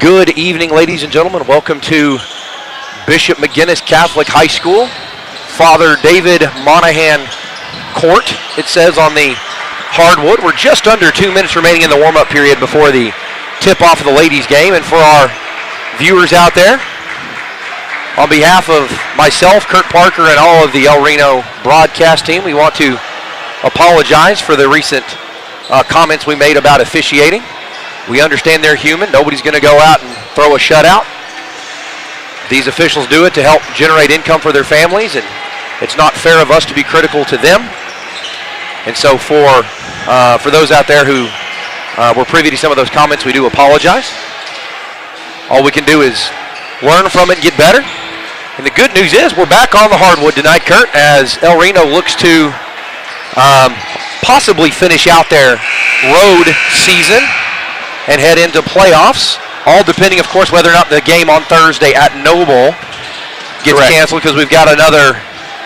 Good evening, ladies and gentlemen. Welcome to Bishop McGuinness Catholic High School, Father David Monahan Court, it says on the hardwood. We're just under 2 minutes remaining in the warm-up period before the tip-off of the ladies' game. And for our viewers out there, on behalf of myself, Kurt Parker, and all of the Reno broadcast team, we want to apologize for the recent comments we made about officiating. We understand they're human. Nobody's going to go out and throw a shutout. These officials do it to help generate income for their families, and it's not fair of us to be critical to them. And so for those out there who were privy to some of those comments, we do apologize. All we can do is learn from it and get better. And the good news is we're back on the hardwood tonight, Kurt, as El Reno looks to possibly finish out their road season and head into playoffs, all depending, of course, whether or not the game on Thursday at Noble gets canceled, because we've got another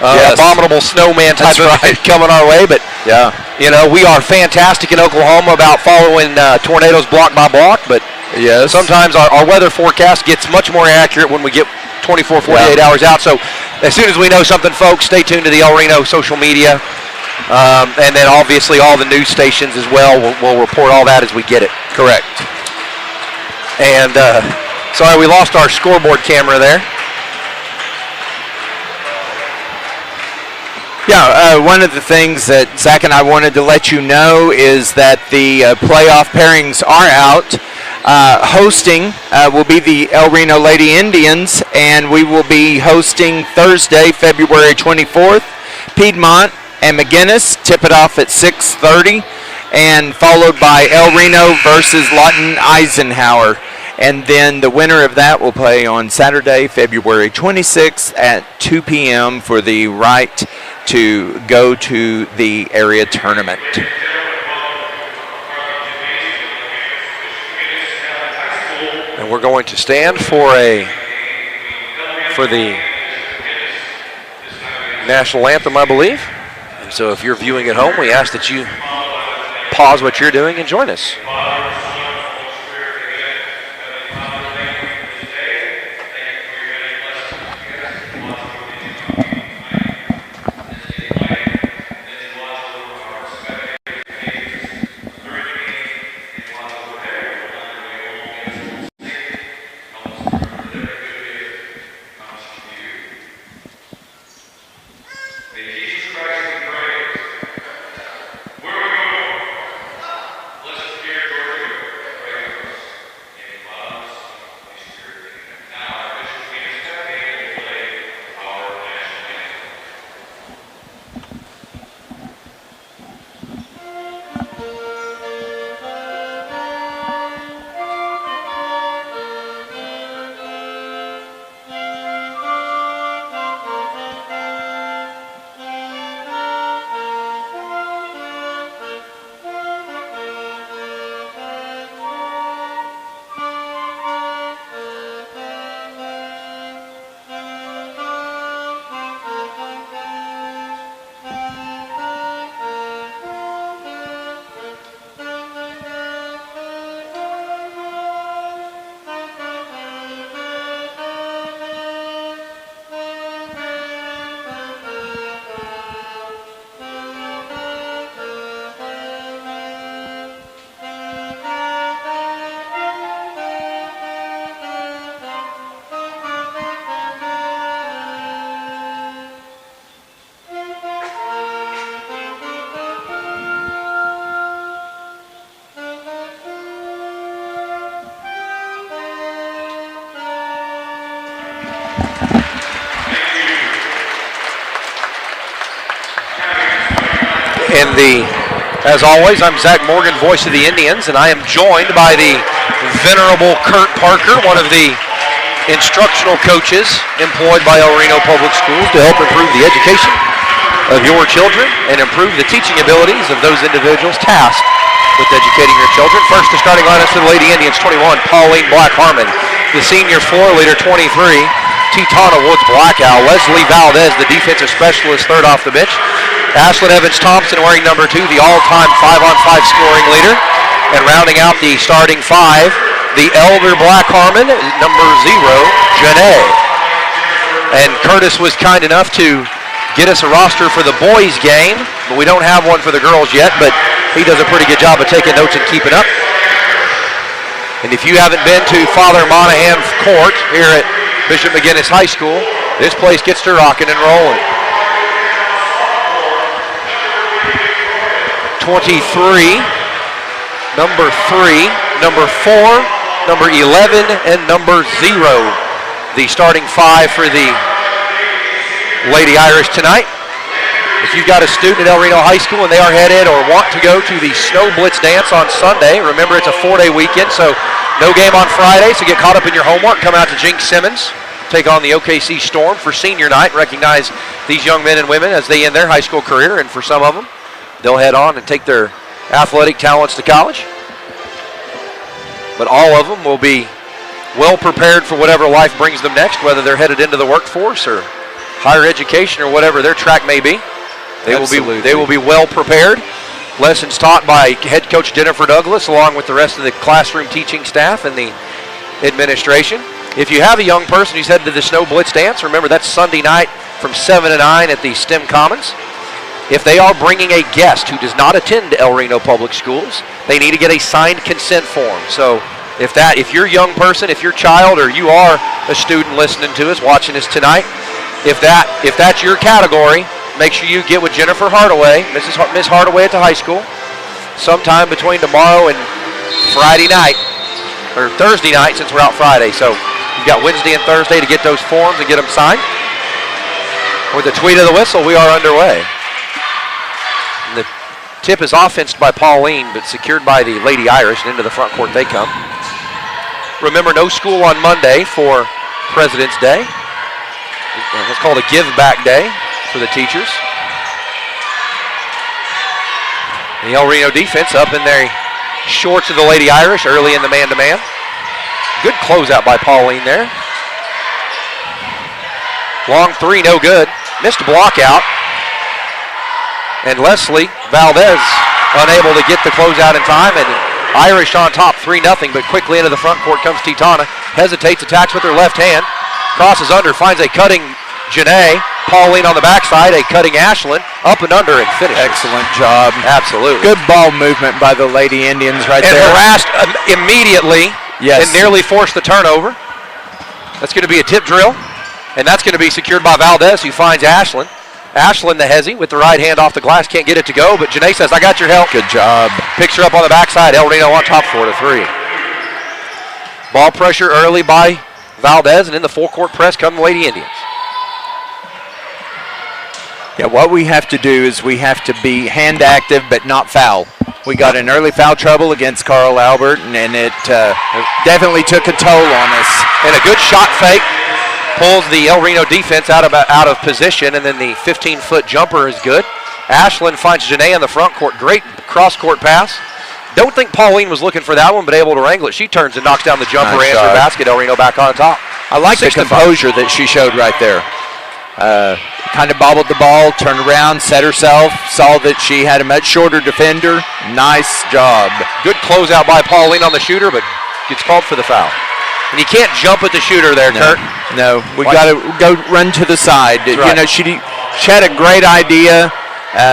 abominable snowman type of event coming our way. But, you know, we are fantastic in Oklahoma about following tornadoes block by block, but sometimes our weather forecast gets much more accurate when we get 24, 48 hours out. So as soon as we know something, folks, stay tuned to the El Reno social media. And then obviously all the news stations as well will report all that as we get it. Correct. And sorry, we lost our scoreboard camera there. Yeah, one of the things that Zach and I wanted to let you know is that the playoff pairings are out. Hosting will be the El Reno Lady Indians, and we will be hosting Thursday, February 24th, Piedmont and McGuinness. Tip it off at 6:30, and followed by El Reno versus Lawton Eisenhower. And then the winner of that will play on Saturday, February 26th at 2 p.m. for the right to go to the area tournament. And we're going to stand for the national anthem, I believe. And so if you're viewing at home, we ask that you pause what you're doing and join us. As always, I'm Zach Morgan, voice of the Indians, and I am joined by the venerable Kurt Parker, one of the instructional coaches employed by El Reno Public Schools to help improve the education of your children and improve the teaching abilities of those individuals tasked with educating your children. First, the starting lineups for the Lady Indians: 21, Pauline Black-Harmon; the senior floor leader, 23, Titana Woods Blackout; Leslie Valdez, the defensive specialist, third off the bench; Ashlyn Evans-Thompson wearing number 2, the all-time 5-on-5 scoring leader. And rounding out the starting 5, the elder Black Harmon, number 0, Janae. And Curtis was kind enough to get us a roster for the boys' game, but we don't have one for the girls yet, but he does a pretty good job of taking notes and keeping up. And if you haven't been to Father Monahan's court here at Bishop McGuinness High School, this place gets to rocking and rolling. 23, number 3, number 4, number 11, and number 0. The starting 5 for the Lady Irish tonight. If you've got a student at El Reno High School and they are headed or want to go to the Snow Blitz dance on Sunday, remember it's a 4-day weekend, so no game on Friday, so get caught up in your homework. Come out to Jinx Simmons, take on the OKC Storm for senior night. Recognize these young men and women as they end their high school career, and for some of them, they'll head on and take their athletic talents to college. But all of them will be well prepared for whatever life brings them next, whether they're headed into the workforce or higher education or whatever their track may be. They will be well prepared. Lessons taught by head coach Jennifer Douglas along with the rest of the classroom teaching staff and the administration. If you have a young person who's headed to the Snow Blitz dance, remember that's Sunday night from 7 to 9 at the STEM Commons. If they are bringing a guest who does not attend El Reno Public Schools, they need to get a signed consent form. So if you're a young person, if your child or you are a student listening to us, watching us tonight, if that's your category, make sure you get with Jennifer Hardaway, Miss Hardaway at the high school, sometime between tomorrow and Friday night, or Thursday night since we're out Friday. So you've got Wednesday and Thursday to get those forms and get them signed. With the tweet of the whistle, we are underway. And the tip is offensed by Pauline, but secured by the Lady Irish, and into the front court they come. Remember, no school on Monday for President's Day. It's called a give back day for the teachers. The El Reno defense up in their shorts of the Lady Irish early in the man-to-man. Good closeout by Pauline there. Long three, no good. Missed a block out. And Leslie Valdez unable to get the closeout in time, and Irish on top 3-0, but quickly into the front court comes Titana. Hesitates, attacks with her left hand. Crosses under, finds a cutting Janae. Pauline on the backside, a cutting Ashlyn. Up and under and finish. Excellent job. Absolutely. Good ball movement by the Lady Indians right there. And harassed immediately. Yes. And nearly forced the turnover. That's going to be a tip drill. And that's going to be secured by Valdez, who finds Ashlyn. Ashlyn, the hezzy, with the right hand off the glass, can't get it to go, but Janae says, I got your help. Good job. Picks her up on the backside. El Reno on top 4-3. Ball pressure early by Valdez, and in the full court press come the Lady Indians. Yeah, what we have to do is we have to be hand active but not foul. We got an early foul trouble against Carl Albert, and it definitely took a toll on us. And a good shot fake pulls the El Reno defense out of position, and then the 15-foot jumper is good. Ashlyn finds Janae in the front court. Great cross-court pass. Don't think Pauline was looking for that one, but able to wrangle it. She turns and knocks down the jumper and her basket. El Reno back on top. I like the composure that she showed right there. Kind of bobbled the ball, turned around, set herself, saw that she had a much shorter defender. Nice job. Good closeout by Pauline on the shooter, but gets called for the foul. And you can't jump at the shooter there, Kurt. No, we got to go run to the side. Right. You know, she had a great idea.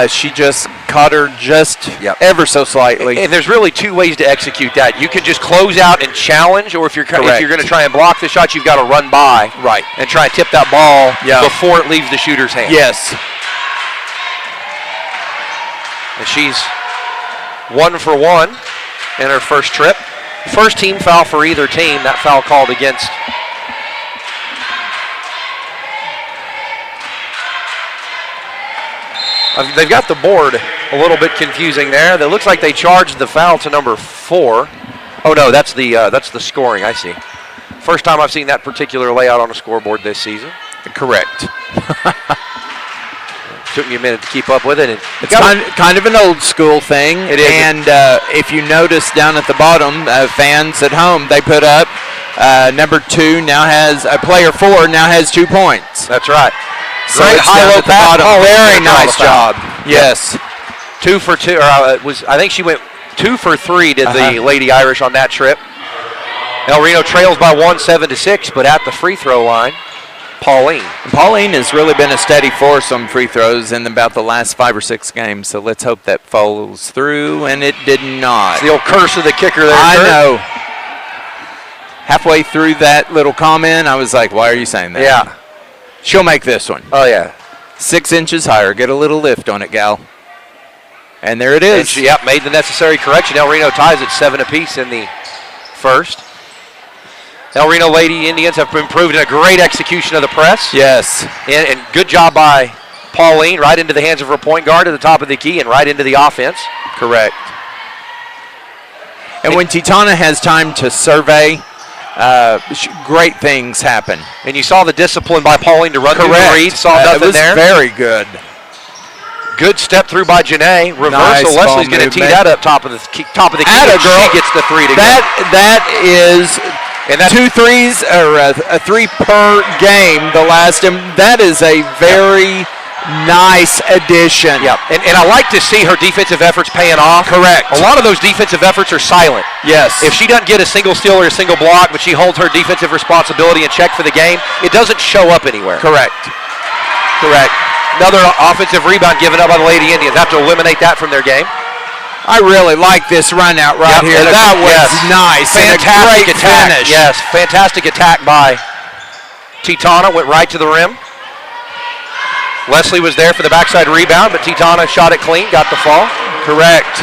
She just caught her just ever so slightly. And there's really two ways to execute that. You can just close out and challenge, or if you're going to try and block the shot, you've got to run by and try and tip that ball before it leaves the shooter's hand. Yes. And she's 1 for 1 in her first trip. First team foul for either team. That foul called against they've got the board a little bit confusing there. That looks like they charged the foul to number 4. Oh no, that's the scoring. I see. First time I've seen that particular layout on a scoreboard this season. Correct. Took me a minute to keep up with it. And it's kind of an old school thing. It is. And if you notice down at the bottom, fans at home, they put up number 2 now has player 4 now has 2 points. That's right. So great high-low pass. Very nice job. Yes. 2 for 2. I think she went 2 for 3. Did the Lady Irish on that trip? El Reno trails by 1, 7-6, but at the free throw line, Pauline. Pauline has really been a steady force on free throws in about the last 5 or 6 games, so let's hope that follows through, and it did not. It's the old curse of the kicker there. I Kurt. know. Halfway through that little comment, I was like, why are you saying that? Yeah. She'll make this one. Oh, yeah. 6 inches higher. Get a little lift on it, gal. And there it is. And she, made the necessary correction. El Reno ties at 7 apiece in the first. El Reno Lady Indians have improved in a great execution of the press. Yes. And good job by Pauline, right into the hands of her point guard at the top of the key and right into the offense. Correct. And when Titana has time to survey, great things happen. And you saw the discipline by Pauline to run through the read. Saw nothing it was there. Very good. Good step through by Janae. Reversal. Nice Leslie's going to tee that up top of the key. Atta girl. She gets the 3 to go. That is and 2 threes or a 3 per game. The last, and that is a very nice addition. Yep. And I like to see her defensive efforts paying off. Correct. A lot of those defensive efforts are silent. Yes. If she doesn't get a single steal or a single block, but she holds her defensive responsibility and check for the game, it doesn't show up anywhere. Correct. Another offensive rebound given up by the Lady Indians. Have to eliminate that from their game. I really like this run out right here. That was nice. Fantastic and a great attack. finish. Yes, fantastic attack by Titana. Went right to the rim. Leslie was there for the backside rebound, but Titana shot it clean, got the fall. Correct.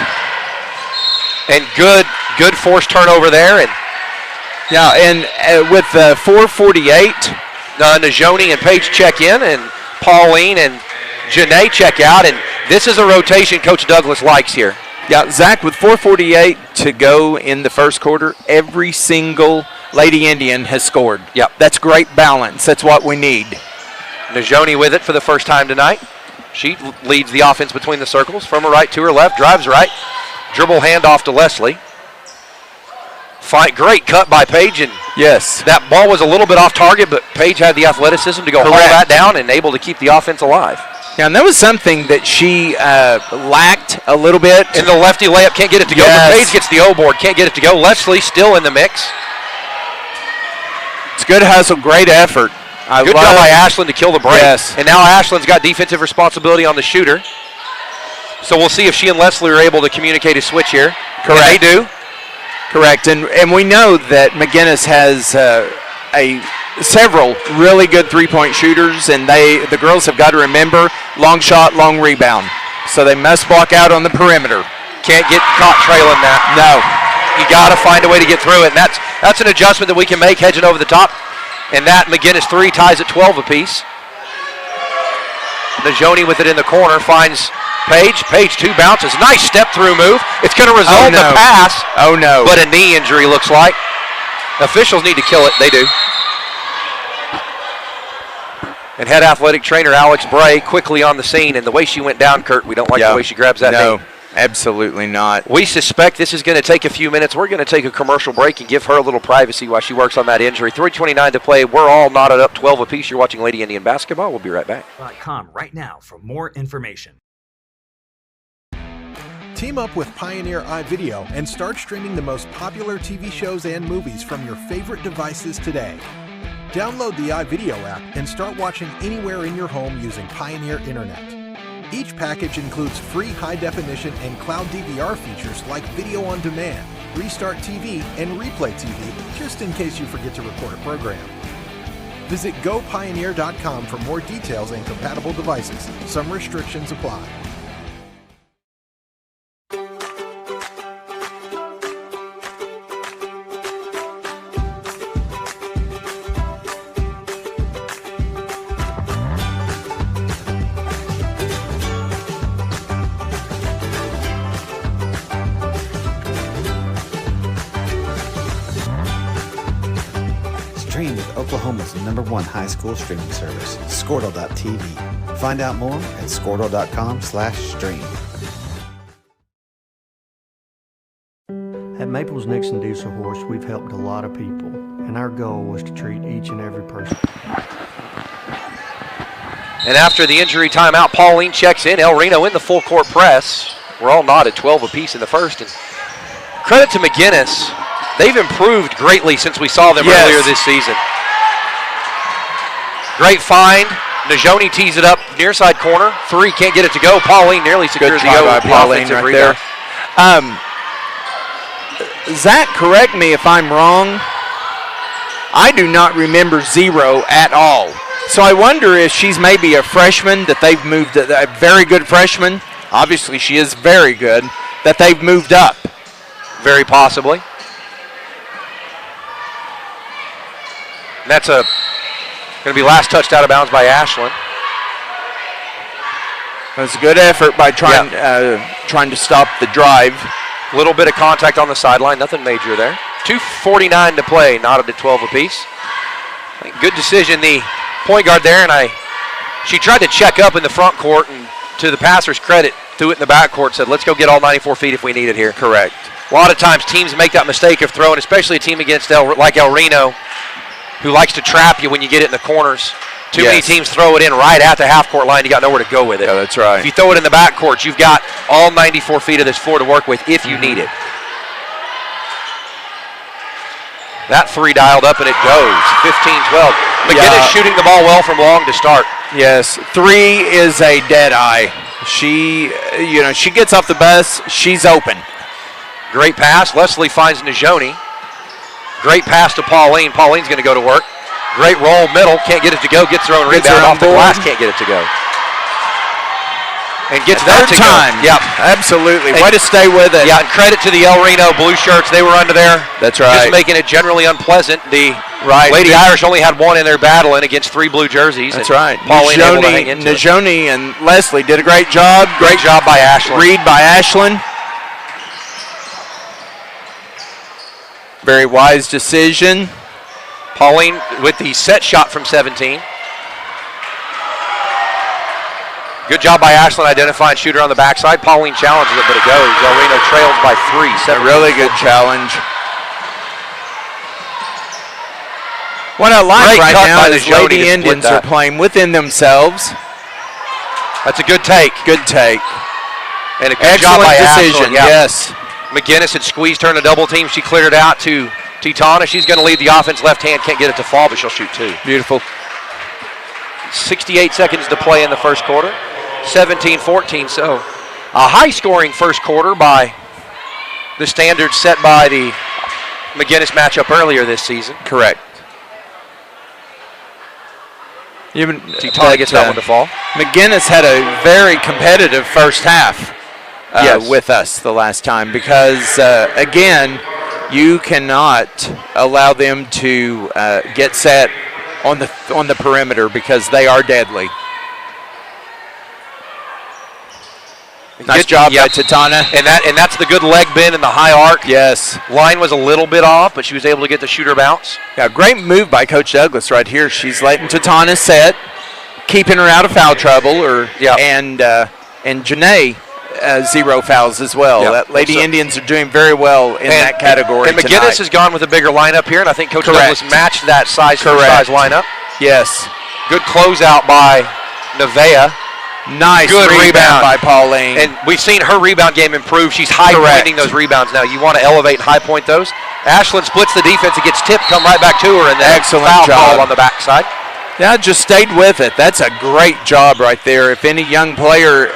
And good forced turnover there. And yeah, and with 4:48, Najoni and Paige check in, and Pauline and Janae check out, and this is a rotation Coach Douglas likes here. Yeah, Zach, with 4:48 to go in the first quarter, every single Lady Indian has scored. Yep. That's great balance. That's what we need. Najoni with it for the first time tonight. She leads the offense between the circles, from her right to her left, drives right, dribble handoff to Leslie. Great cut by Paige, and yes, that ball was a little bit off target, but Paige had the athleticism to go hold that down and able to keep the offense alive. Yeah, and that was something that she lacked a little bit. In the lefty layup, can't get it to go, but Paige gets the O board, can't get it to go. Leslie still in the mix. It's good hustle, great effort. Good job by Ashlyn to kill the break. Yes. And now Ashlyn's got defensive responsibility on the shooter. So we'll see if she and Leslie are able to communicate a switch here. Correct. And they do. Correct. And we know that McGuinness has several really good three-point shooters, and the girls have got to remember long shot, long rebound. So they must block out on the perimeter. Can't get caught trailing that. No. You got to find a way to get through it. And that's an adjustment that we can make hedging over the top. And that McGuinness 3 ties at 12 apiece. Najoni with it in the corner finds Paige. Paige 2 bounces. Nice step through move. It's going to result in a pass. Oh no. But a knee injury looks like. Officials need to kill it. They do. And head athletic trainer Alex Bray quickly on the scene. And the way she went down, Kurt, we don't like the way she grabs that knee. Absolutely not. We suspect this is going to take a few minutes. We're going to take a commercial break and give her a little privacy while she works on that injury. 3:29 to play. We're all knotted up 12 apiece. You're watching Lady Indian Basketball. We'll be right back. .com right now for more information. Team up with Pioneer iVideo and start streaming the most popular TV shows and movies from your favorite devices today. Download the iVideo app and start watching anywhere in your home using Pioneer Internet. Each package includes free high-definition and cloud DVR features like Video on Demand, Restart TV, and Replay TV, just in case you forget to record a program. Visit GoPioneer.com for more details and compatible devices. Some restrictions apply. Stream with Oklahoma's #1 high school streaming service, Squirtle.tv. Find out more at Squirtle.com/stream. At Maples Nixon Diesel Horse, we've helped a lot of people, and our goal was to treat each and every person. And after the injury timeout, Pauline checks in. El Reno in the full court press. We're all knotted 12 apiece in the first. And credit to McGuinness. They've improved greatly since we saw them Yes. earlier this season. Great find. Najoni tees it up near side corner. 3, can't get it to go. Pauline nearly secures Good the try by Pauline offensive right rebound. there. Zach, correct me if I'm wrong. I do not remember 0 at all. So I wonder if she's maybe a freshman that they've moved, a very good freshman. Obviously, she is very good, that they've moved up. Very possibly. And that's going to be last touched out of bounds by Ashland. It was a good effort by trying to stop the drive. A little bit of contact on the sideline, nothing major there. 2:49 to play, knotted at 12 apiece. Good decision, the point guard there, and she tried to check up in the front court, and to the passer's credit, threw it in the back court, said, let's go get all 94 feet if we need it here. Correct. A lot of times teams make that mistake of throwing, especially a team against like El Reno, who likes to trap you when you get it in the corners. Too many teams throw it in right at the half-court line. You got nowhere to go with it. Yeah, that's right. If you throw it in the backcourt, you've got all 94 feet of this floor to work with if you need it. That 3 dialed up, and it goes. 15-12. McGuinness shooting the ball well from long to start. Yes, 3 is a dead eye. She gets off the bus. She's open. Great pass. Leslie finds Najoni. Great pass to Pauline. Pauline's going to go to work. Great roll middle. Can't get it to go. Gets her own rebound off the glass. Can't get it to go. And gets that to time. go. Yep. Absolutely. Way to stay with it. Yeah, and credit to the El Reno blue shirts. They were under there. That's right. Just making it generally unpleasant. The Lady Irish only had 1 in their battling against 3 blue jerseys. That's right. Pauline able to hang into it. Najoni and Leslie did a great job. Great job by Ashland. Read by Ashland. Very wise decision. Pauline with the set shot from 17. Good job by Ashland identifying shooter on the backside. Pauline challenges it, but it goes. El Reno trails by 3. A really good challenge. What I like right now is Lady Indians are playing within themselves. That's a good take. Good take. And a good job by decision. Ashland. Yeah. Yes. McGuinness had squeezed her in a double team. She cleared it out to Titana. She's going to lead the offense left hand. Can't get it to fall, but she'll shoot 2. Beautiful. 68 seconds to play in the first quarter. 17-14. So a high-scoring first quarter by the standards set by the McGuinness matchup earlier this season. Correct. Titana gets that one to fall. McGuinness had a very competitive first half with us the last time because, again, you cannot allow them to get set on the perimeter because they are deadly. Nice job by Titana. And that's the good leg bend and the high arc. Yes. Line was a little bit off, but she was able to get the shooter bounce. Yeah, great move by Coach Douglas right here. She's letting Titana set, keeping her out of foul trouble, and Janae 0 fouls as well. Yep. Lady Indians are doing very well in that category. And McGuinness has gone with a bigger lineup here, and I think Coach Douglas matched that size for size lineup. Yes. Good closeout by Nevaeh. Nice good rebound by Pauline. And we've seen her rebound game improve. She's high-pointing those rebounds now. You want to elevate and high-point those. Ashland splits the defense. It gets tipped, come right back to her, and then foul call on the backside. Yeah, just stayed with it. That's a great job right there. If any young player,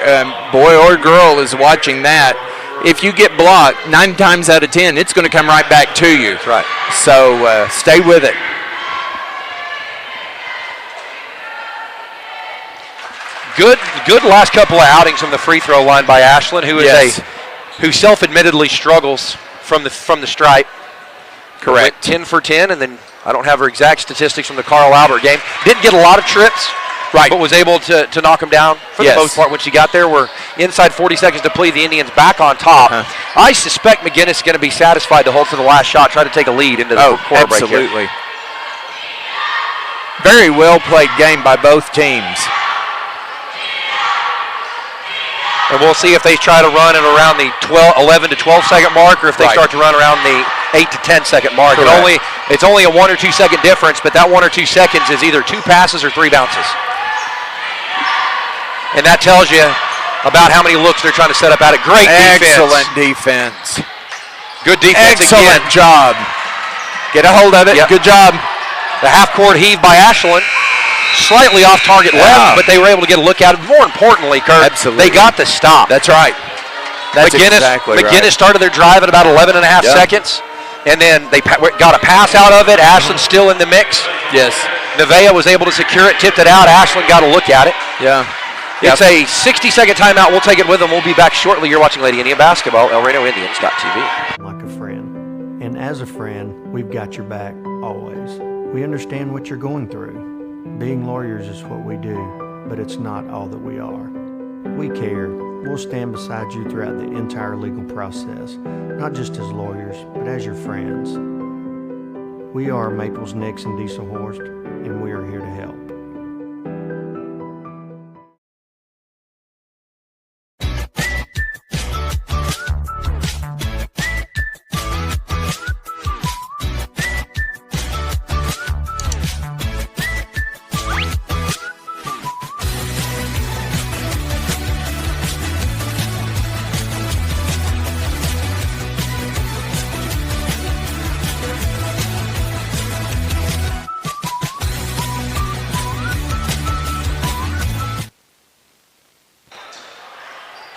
boy or girl, is watching that, if you get blocked, 9 times out of 10, it's going to come right back to you. That's right. So stay with it. Good last couple of outings from the free throw line by Ashland, who self-admittedly struggles from the stripe. Correct. Went 10 for 10, and then I don't have her exact statistics from the Carl Albert game. Didn't get a lot of trips, but was able to knock them down for the most part when she got there. We're inside 40 seconds to play. The Indians back on top. I suspect McGuinness is going to be satisfied to hold for the last shot, try to take a lead into the quarter break here. Absolutely. Very well played game by both teams. And we'll see if they try to run it around the 11 to 12 second mark, or if they start to run around the 8 to 10 second mark. It's only a 1 or 2 second difference, but that 1 or 2 seconds is either 2 passes or 3 bounces. And that tells you about how many looks they're trying to set up at it. Great defense. Excellent defense. Good defense again. Excellent job. Get a hold of it. Yep. Good job. The half-court heave by Ashland. Slightly off target left, but they were able to get a look at it. More importantly, Kurt, Absolutely. they got the stop. That's right. That's exactly right. McGuinness started their drive at about 11 and a half seconds, and then they got a pass out of it. Ashland still in the mix. Yes. Nevaeh was able to secure it, tipped it out. Ashland got a look at it. Yeah. It's a 60-second timeout. We'll take it with them. We'll be back shortly. You're watching Lady Indian Basketball, ElRenoIndians.tv. Like a friend. And as a friend, we've got your back always. We understand what you're going through. Being lawyers is what we do, but it's not all that we are. We care. We'll stand beside you throughout the entire legal process, not just as lawyers, but as your friends. We are Maples, Nix, and Diesel Horst, and we are here to help.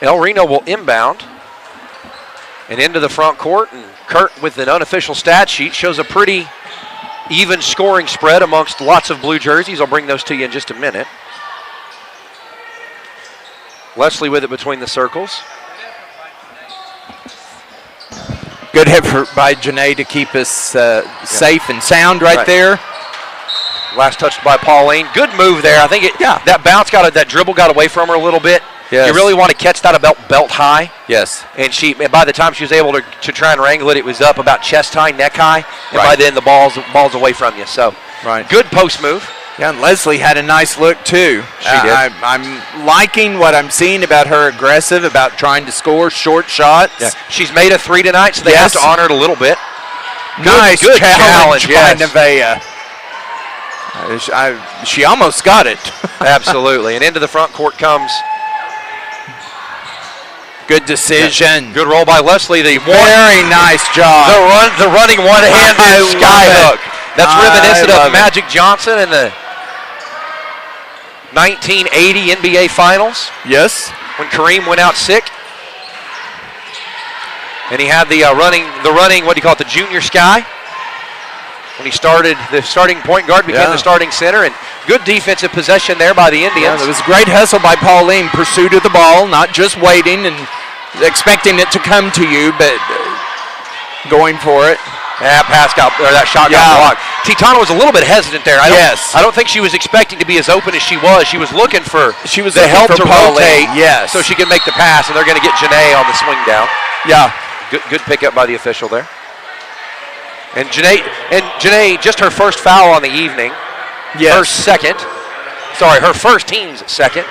El Reno will inbound and into the front court, and Kurt with an unofficial stat sheet shows a pretty even scoring spread amongst lots of blue jerseys. I'll bring those to you in just a minute. Leslie with it between the circles. Good effort by Janae to keep us safe and sound right there. Last touched by Pauline. Good move there. I think that bounce that dribble got away from her a little bit. Yes. You really want to catch that about belt high. Yes. And by the time she was able to try and wrangle it, it was up about chest high, neck high. And by then the ball's away from you. So good post move. Yeah, and Leslie had a nice look too. She did. I'm liking what I'm seeing about her aggressive, about trying to score short shots. Yeah. She's made a 3 tonight, so they have to honor it a little bit. Nice good challenge by yes. Nevaeh. She almost got it. Absolutely. And into the front court comes. Good decision. Good roll by Leslie. Very nice job. The running one-handed skyhook. That's reminiscent of Magic Johnson in the 1980 NBA Finals. Yes. When Kareem went out sick. And he had the running, what do you call it, the junior sky. When he started, the starting point guard became the starting center, and good defensive possession there by the Indians. It was great hustle by Pauline, pursuit of the ball, not just waiting and expecting it to come to you, but going for it. That shot got blocked. Titano was a little bit hesitant there. I don't think she was expecting to be as open as she was. She was looking for the help to rotate, so she could make the pass, and they're going to get Janae on the swing down. Yeah, good pickup by the official there. And Janae, just her first foul on the evening. Yes. Her first team's second.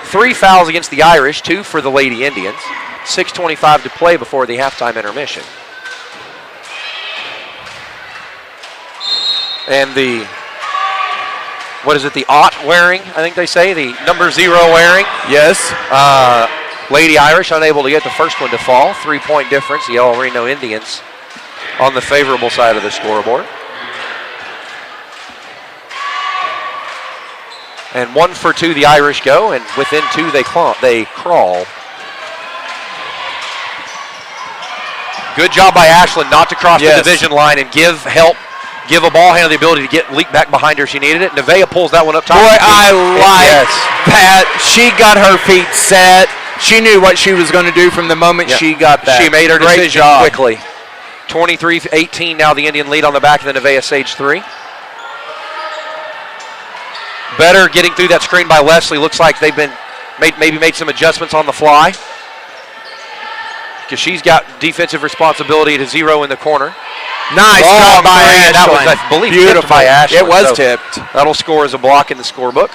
3 fouls against the Irish, 2 for the Lady Indians. 6:25 to play before the halftime intermission. And the aught wearing, I think they say, the number 0 wearing. Yes. Lady Irish unable to get the first one to fall. 3-point difference, the El Reno Indians on the favorable side of the scoreboard. And 1 for 2 the Irish go, and within 2 they crawl. Good job by Ashland not to cross the division line and give a ball handler the ability to leap back behind her if she needed it. Nevaeh pulls that one up top. Boy, I like that. She got her feet set. She knew what she was going to do from the moment she got that. She made her decision quickly. 23-18 now the Indian lead on the back of the Nevaeh Sage 3. Better getting through that screen by Leslie. Looks like they've maybe made some adjustments on the fly, because she's got defensive responsibility to 0 in the corner. Nice job by Ashland. That was, I believe, beautiful tipped by Ashland. It was tipped. That'll score as a block in the scorebook.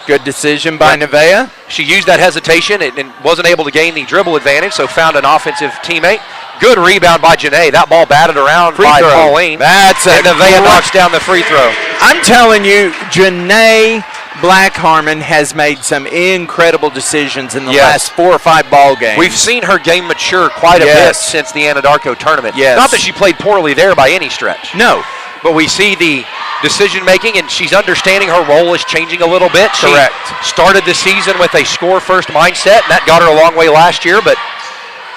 Good decision by Nevaeh. She used that hesitation and wasn't able to gain the dribble advantage, so found an offensive teammate. Good rebound by Janae. That ball batted around by Pauline. And Nevaeh knocks down the free throw. I'm telling you, Janae Black Harmon has made some incredible decisions in the Yes. last 4 or 5 ball games. We've seen her game mature quite a bit Yes. since the Anadarko tournament. Yes. Not that she played poorly there by any stretch. No. But we see the decision-making, and she's understanding her role is changing a little bit. Correct. She started the season with a score-first mindset, and that got her a long way last year, but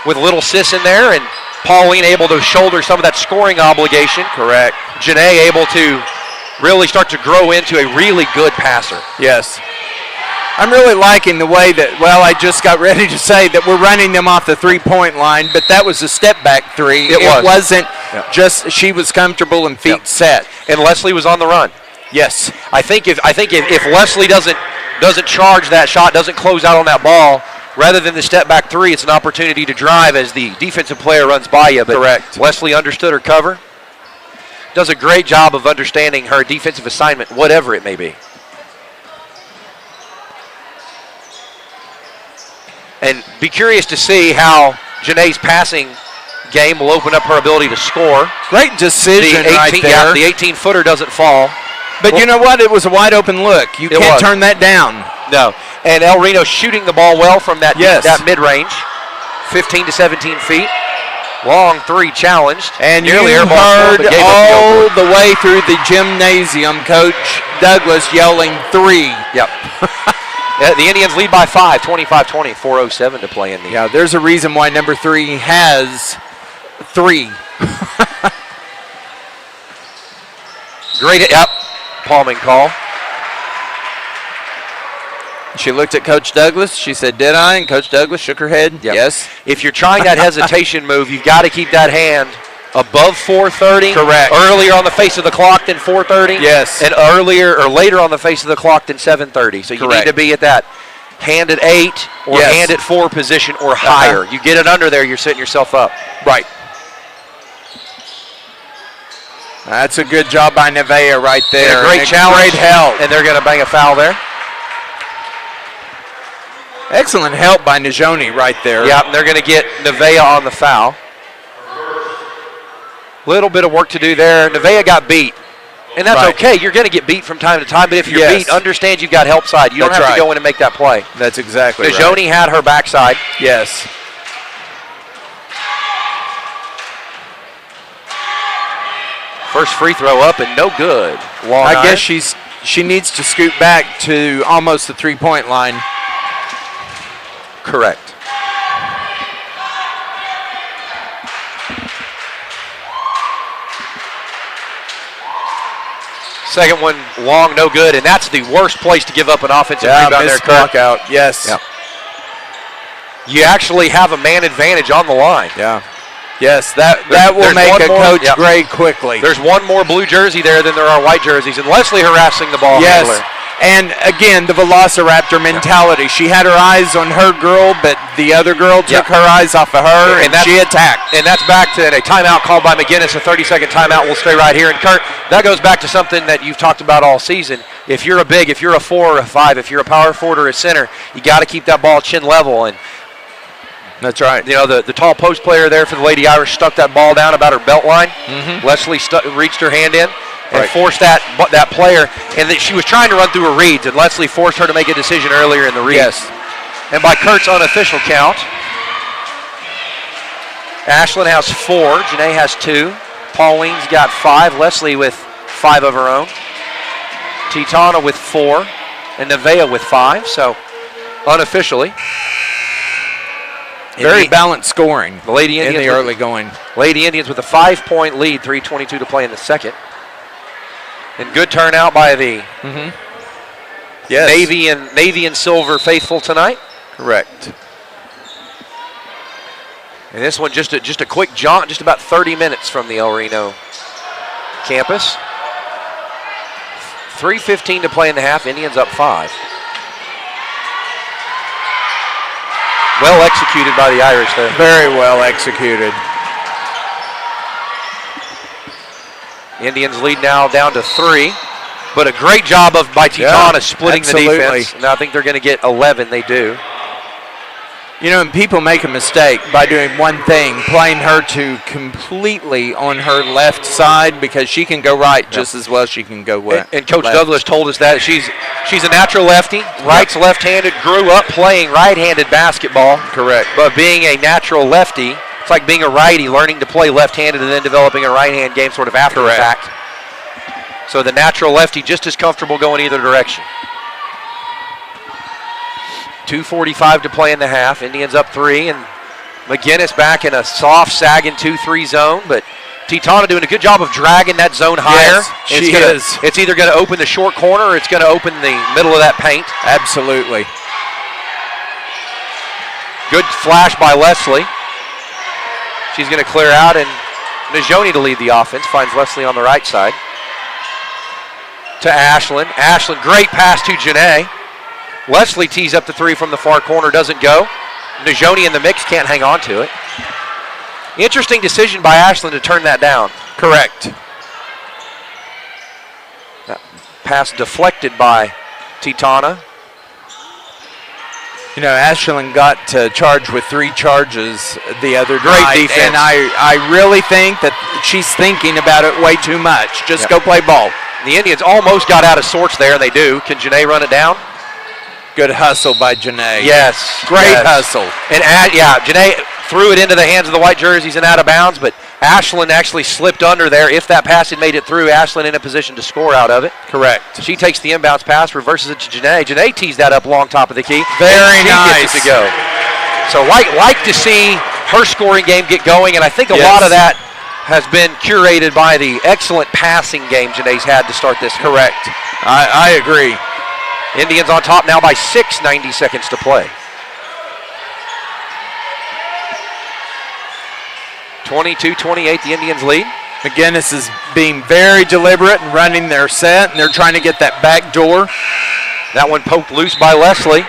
with little Sis in there and Pauline able to shoulder some of that scoring obligation. Correct. Janae able to really start to grow into a really good passer. Yes. I'm really liking the way that, well, I just got ready to say that we're running them off the three-point line, but that was a step-back three. It wasn't Yep. just she was comfortable and feet Yep. set. And Leslie was on the run. Yes. I think if Leslie doesn't charge that shot, doesn't close out on that ball, rather than the step-back three, it's an opportunity to drive as the defensive player runs by you. But Correct. Leslie understood her cover. Does a great job of understanding her defensive assignment, whatever it may be. And be curious to see how Janae's passing game will open up her ability to score. Great decision right there. The 18-footer doesn't fall. But you know what? It was a wide open look. You can't was. turn that down. No. And El Reno shooting the ball well from that, Yes. that mid-range. 15 to 17 feet. Long three challenged. And you Nearly airball heard but gave up all the way through the gymnasium, Coach Douglas yelling 3. Yep. The Indians lead by 5, 25-20, 4:07 to play in the. Yeah, there's a reason why number 3 has 3. Great, yep. Palming call. She looked at Coach Douglas. She said, "Did I?" And Coach Douglas shook her head. Yep. Yes. If you're trying that hesitation move, you've got to keep that hand above 4:30. Correct. Earlier on the face of the clock than 4:30. Yes. And earlier or later on the face of the clock than 7:30. So you Correct. need to be at that hand at 8 or Yes. hand at 4 position or higher. You get it under there, you're setting yourself up. Right. That's a good job by Nevaeh right there. And a great challenge. Great help. And they're going to bang a foul there. Excellent help by Najoni right there. Yeah, and they're going to get Nevaeh on the foul. Little bit of work to do there. Nevaeh got beat. And that's Right. okay. You're going to get beat from time to time, but if you're Yes. beat, understand you've got help side. You don't That's have right. to go in and make that play. That's exactly right. Najoni had her backside. Yes. First free throw up and no good. Long I iron. guess she needs to scoot back to almost the three-point line. Correct. Second one long, no good, and that's the worst place to give up an offensive rebound there, missed Kurt. block out. Yes. Yeah. You actually have a man advantage on the line. Yeah. Yes, that will There's make one a more- coach yeah. great quickly. There's one more blue jersey there than there are white jerseys, and Leslie harassing the ball Yes. handler. And again, the Velociraptor mentality. She had her eyes on her girl, but the other girl took her eyes off of her, and she attacked. And that's back to a timeout called by McGuinness, a 30-second timeout. We'll stay right here. And Kurt, that goes back to something that you've talked about all season. If you're a big, if you're a 4 or a 5, if you're a power forward or a center, you got to keep that ball chin level. And That's right. you know, the tall post player there for the Lady Irish stuck that ball down about her belt line. Mm-hmm. Leslie reached her hand in and Right. forced that player. And she was trying to run through her reads, and Leslie forced her to make a decision earlier in the reads. Yes. And by Kurt's unofficial count, Ashlyn has 4, Janae has 2, Pauline's got 5, Leslie with 5 of her own, Titana with 4, and Nevaeh with 5. So unofficially, Very balanced scoring the Lady in Indians the with- early going. Lady Indians with a 5-point lead, 3:22 to play in the second. And good turnout by the Yes. Navy and silver faithful tonight. Correct. And this one just a quick jaunt, just about 30 minutes from the El Reno campus. 3:15 to play in the half. Indians up 5. Well executed by the Irish there. Very well executed. Indians lead now down to 3. But a great job by Titana splitting absolutely. the defense. Now I think they're going to get 11. They do. You know, and people make a mistake by doing one thing, playing her to completely on her left side, because she can go right just as well as she can go left. And Coach Douglas told us that she's a natural lefty, right's left-handed, grew up playing right-handed basketball. Correct. But being a natural lefty, it's like being a righty, learning to play left-handed and then developing a right-hand game sort of after the fact. So the natural lefty just as comfortable going either direction. 2:45 to play in the half. Indians up 3, and McGuinness back in a soft, sagging 2-3 zone, but Titana doing a good job of dragging that zone higher. Yes, she is. It's either going to open the short corner or it's going to open the middle of that paint. Absolutely. Good flash by Leslie. She's going to clear out, and Najoni to lead the offense. Finds Leslie on the right side. To Ashlyn. Ashlyn, great pass to Janae. Leslie tees up the 3 from the far corner, doesn't go. Najoni in the mix, can't hang on to it. Interesting decision by Ashlyn to turn that down. Correct. That pass deflected by Titana. You know, Ashlyn got charged with 3 charges the other Great night, defense. and I really think that she's thinking about it way too much. Just go play ball. The Indians almost got out of sorts there, and they do. Can Janae run it down? Good hustle by Janae. Yes. Great hustle. And Janae threw it into the hands of the white jerseys and out of bounds, but Ashlyn actually slipped under there. If that pass had made it through, Ashlyn in a position to score out of it. Correct. She takes the inbounds pass, reverses it to Janae. Janae tees that up long top of the key. Very She nice. gets it to go. So like to see her scoring game get going, and I think a lot of that has been curated by the excellent passing game Janae's had to start this. Correct. I agree. Indians on top now by 6, 90 seconds to play. 22-28, the Indians lead. McGuinness is being very deliberate and running their set, and they're trying to get that back door. That one poked loose by Leslie.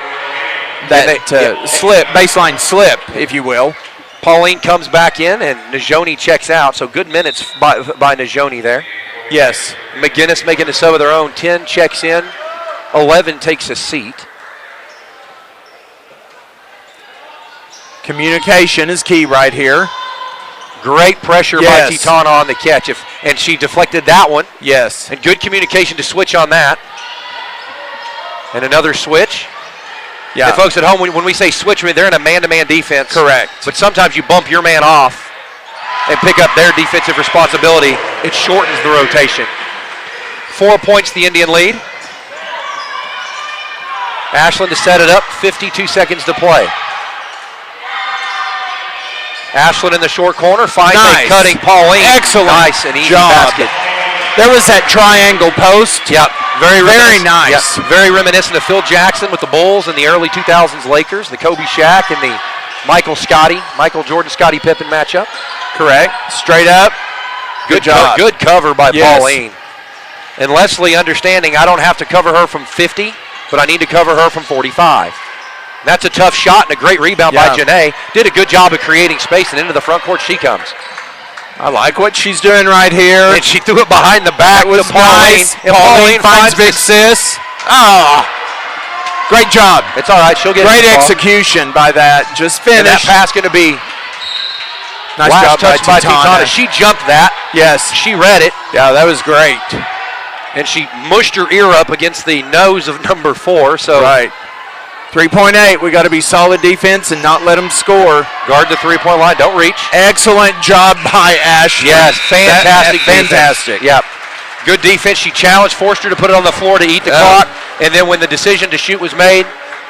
That slip, baseline slip, if you will. Pauline comes back in, and Najoni checks out, so good minutes by Najoni there. Yes. McGuinness making a sub of their own. 10 checks in. 11 takes a seat. Communication is key right here. Great pressure by Titana on the catch, and she deflected that one. Yes. And good communication to switch on that. And another switch. Yeah. And folks at home, when we say switch, I mean they're in a man-to-man defense. Correct. But sometimes you bump your man off and pick up their defensive responsibility. It shortens the rotation. 4 points the Indian lead. Ashlyn to set it up, 52 seconds to play. Ashlyn in the short corner, finds a cutting Pauline. Excellent. Nice and easy job. basket. There was that triangle post. Yep. Very nice. Yep. Very reminiscent of Phil Jackson with the Bulls in the early 2000s Lakers, the Kobe Shaq and the Michael Jordan Scottie Pippen matchup. Correct. Straight up. Good job. Good cover by Pauline. And Leslie understanding I don't have to cover her from 50, but I need to cover her from 45. That's a tough shot and a great rebound by Janae. Did a good job of creating space, and into the front court she comes. I like what she's doing right here. And she threw it behind the back to Pauline. Nice. And Pauline finds Big Sis. Oh, great job. It's all right. She'll get great execution by that. Just finish. And that pass going to be nice last job touch by Titana. She jumped that. Yes. She read it. Yeah, that was great. And she mushed her ear up against the nose of number 4. So right. 3.8, we got to be solid defense and not let them score. Guard the three-point line, don't reach. Excellent job by Ashley. Yes, fantastic. Fantastic. Yep. Good defense. She challenged, forced her to put it on the floor to eat the clock. And then when the decision to shoot was made,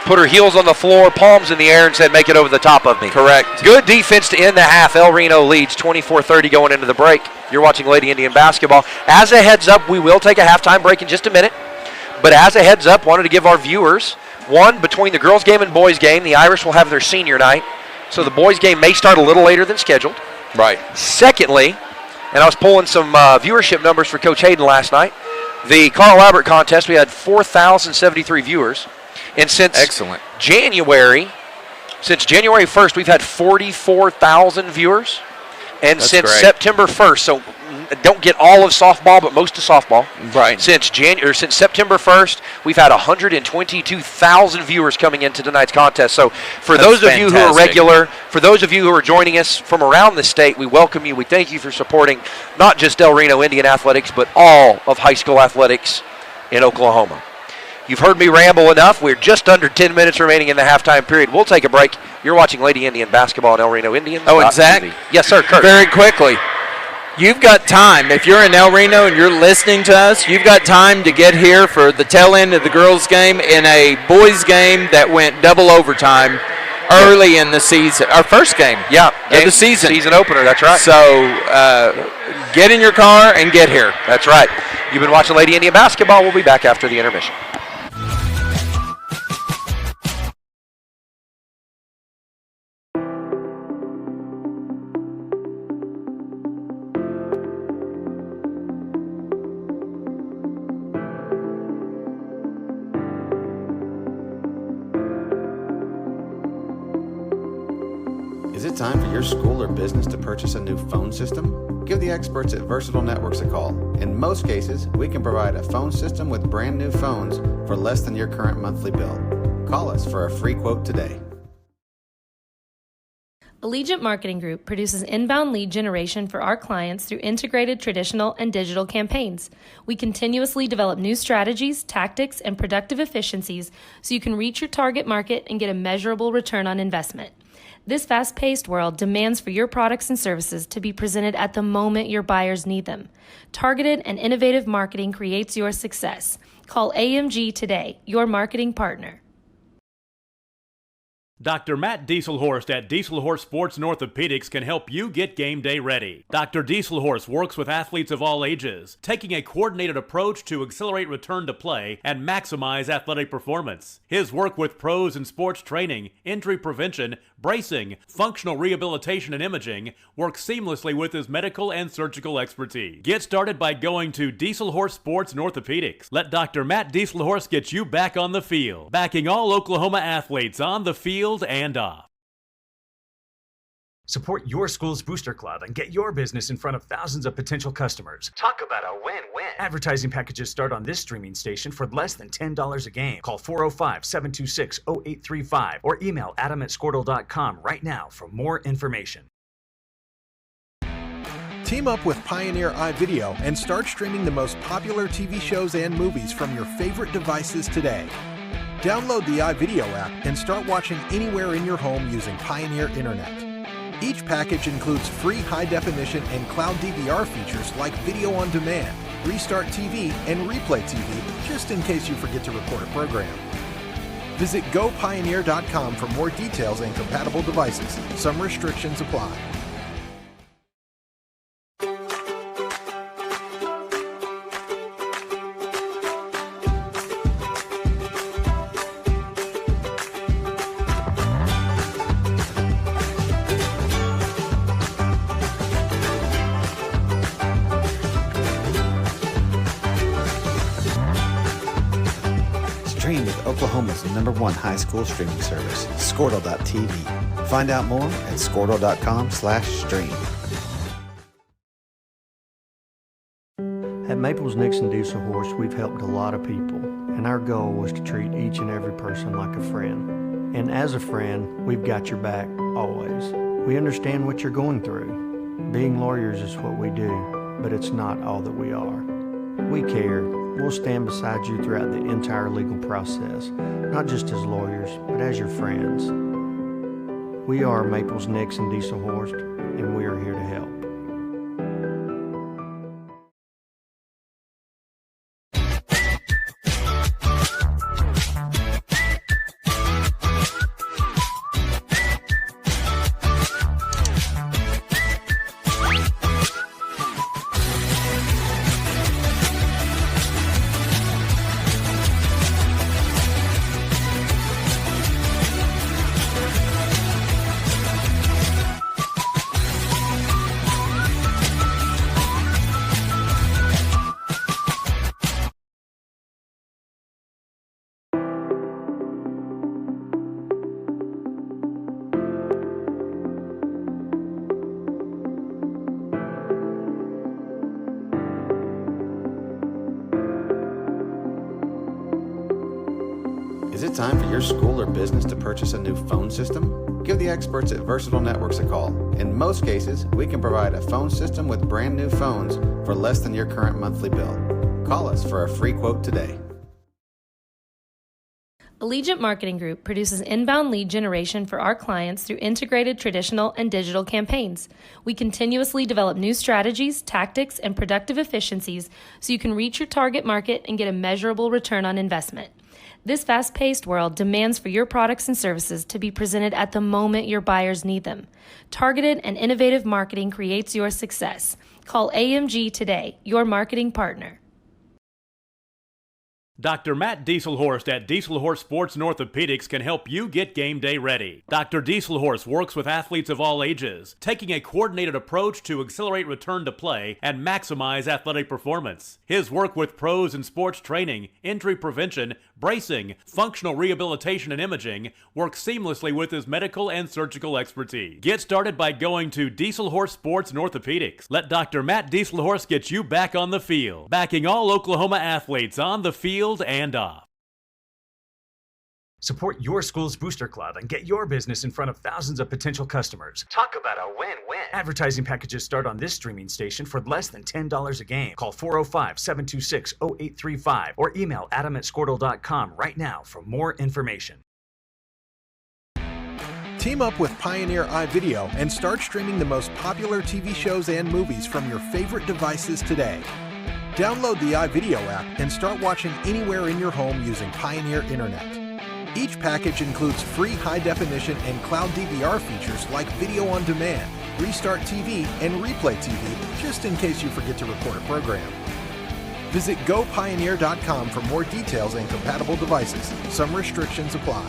put her heels on the floor, palms in the air, and said, make it over the top of me. Correct. Good defense to end the half. El Reno leads 24-30 going into the break. You're watching Lady Indian basketball. As a heads up, we will take a halftime break in just a minute. But as a heads up, wanted to give our viewers one, between the girls' game and boys' game, the Irish will have their senior night. So the boys' game may start a little later than scheduled. Right. Secondly, and I was pulling some viewership numbers for Coach Hayden last night, the Carl Albert contest, we had 4,073 viewers. And since January 1st, we've had 44,000 viewers. And since September 1st, so don't get all of softball, but most of softball. Right. Since September 1st, we've had 122,000 viewers coming into tonight's contest. So for those of you who are regular, for those of you who are joining us from around the state, we welcome you. We thank you for supporting not just El Reno Indian athletics, but all of high school athletics in Oklahoma. You've heard me ramble enough. We're just under 10 minutes remaining in the halftime period. We'll take a break. You're watching Lady Indian basketball on El Reno Indians. Oh, and Zach? Yes, sir, Kurt. Very quickly. You've got time. If you're in El Reno and you're listening to us, you've got time to get here for the tail end of the girls' game in a boys' game that went double overtime early in the season. Our first game. Yeah. Of the season. Season opener, that's right. So get in your car and get here. That's right. You've been watching Lady Indian basketball. We'll be back after the intermission. Is it time for your school or business to purchase a new phone system? Give the experts at Versatile Networks a call. In most cases, we can provide a phone system with brand new phones for less than your current monthly bill. Call us for a free quote today. Allegiant Marketing Group produces inbound lead generation for our clients through integrated traditional and digital campaigns. We continuously develop new strategies, tactics, and productive efficiencies so you can reach your target market and get a measurable return on investment. This fast-paced world demands for your products and services to be presented at the moment your buyers need them. Targeted and innovative marketing creates your success. Call AMG today, your marketing partner. Dr. Matt Dieselhorst at Dieselhorst Sports and Orthopedics can help you get game day ready. Dr. Dieselhorst works with athletes of all ages, taking a coordinated approach to accelerate return to play and maximize athletic performance. His work with pros in sports training, injury prevention, bracing, functional rehabilitation, and imaging works seamlessly with his medical and surgical expertise. Get started by going to Dieselhorst Sports and Orthopedics. Let Dr. Matt Dieselhorst get you back on the field, backing all Oklahoma athletes on the field and off. Support your school's booster club and get your business in front of thousands of potential customers. Talk about a win-win. Advertising packages start on this streaming station for less than $10 a game. Call 405-726-0835 or email adam@squirtle.com right now for more information. Team up with Pioneer iVideo and start streaming the most popular TV shows and movies from your favorite devices today. Download the iVideo app and start watching anywhere in your home using Pioneer Internet. Each package includes free high-definition and cloud DVR features like Video on Demand, Restart TV, and Replay TV, just in case you forget to record a program. Visit gopioneer.com for more details and compatible devices. Some restrictions apply. Stream with Oklahoma's #1 high school streaming service, Squirtle.tv. Find out more at squirtle.com/stream. At Maples Nixon Dieselhorst, we've helped a lot of people, and our goal was to treat each and every person like a friend. And as a friend, we've got your back always. We understand what you're going through. Being lawyers is what we do, but it's not all that we are. We care. We'll stand beside you throughout the entire legal process, not just as lawyers, but as your friends. We are Maples Nixon Dieselhorst, and we are here to help. Is it time for your school or business to purchase a new phone system? Give the experts at Versatile Networks a call. In most cases, we can provide a phone system with brand new phones for less than your current monthly bill. Call us for a free quote today. Allegiant Marketing Group produces inbound lead generation for our clients through integrated traditional and digital campaigns. We continuously develop new strategies, tactics, and productive efficiencies so you can reach your target market and get a measurable return on investment. This fast-paced world demands for your products and services to be presented at the moment your buyers need them. Targeted and innovative marketing creates your success. Call AMG today, your marketing partner. Dr. Matt Dieselhorst at Dieselhorst Sports and Orthopedics can help you get game day ready. Dr. Dieselhorst works with athletes of all ages, taking a coordinated approach to accelerate return to play and maximize athletic performance. His work with pros in sports training, injury prevention, bracing, functional rehabilitation, and imaging works seamlessly with his medical and surgical expertise. Get started by going to Dieselhorst Sports and Orthopedics. Let Dr. Matt Dieselhorst get you back on the field, backing all Oklahoma athletes on the field and off. Support your school's booster club and get your business in front of thousands of potential customers. Talk about a win-win. Advertising packages start on this streaming station for less than $10 a game. Call 405-726-0835 or email adam@squirtle.com right now for more information. Team up with Pioneer iVideo and start streaming the most popular TV shows and movies from your favorite devices today. Download the iVideo app and start watching anywhere in your home using Pioneer Internet. Each package includes free high-definition and cloud DVR features like video on demand, Restart TV, and Replay TV, just in case you forget to record a program. Visit gopioneer.com for more details and compatible devices. Some restrictions apply.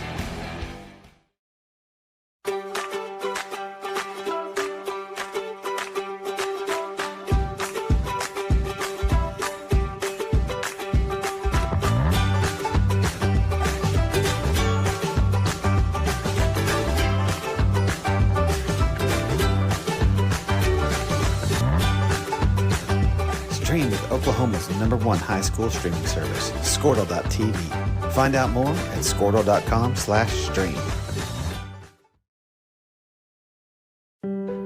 Stream with Oklahoma's #1 high school streaming service, Squirtle.tv. Find out more at Squirtle.com/stream.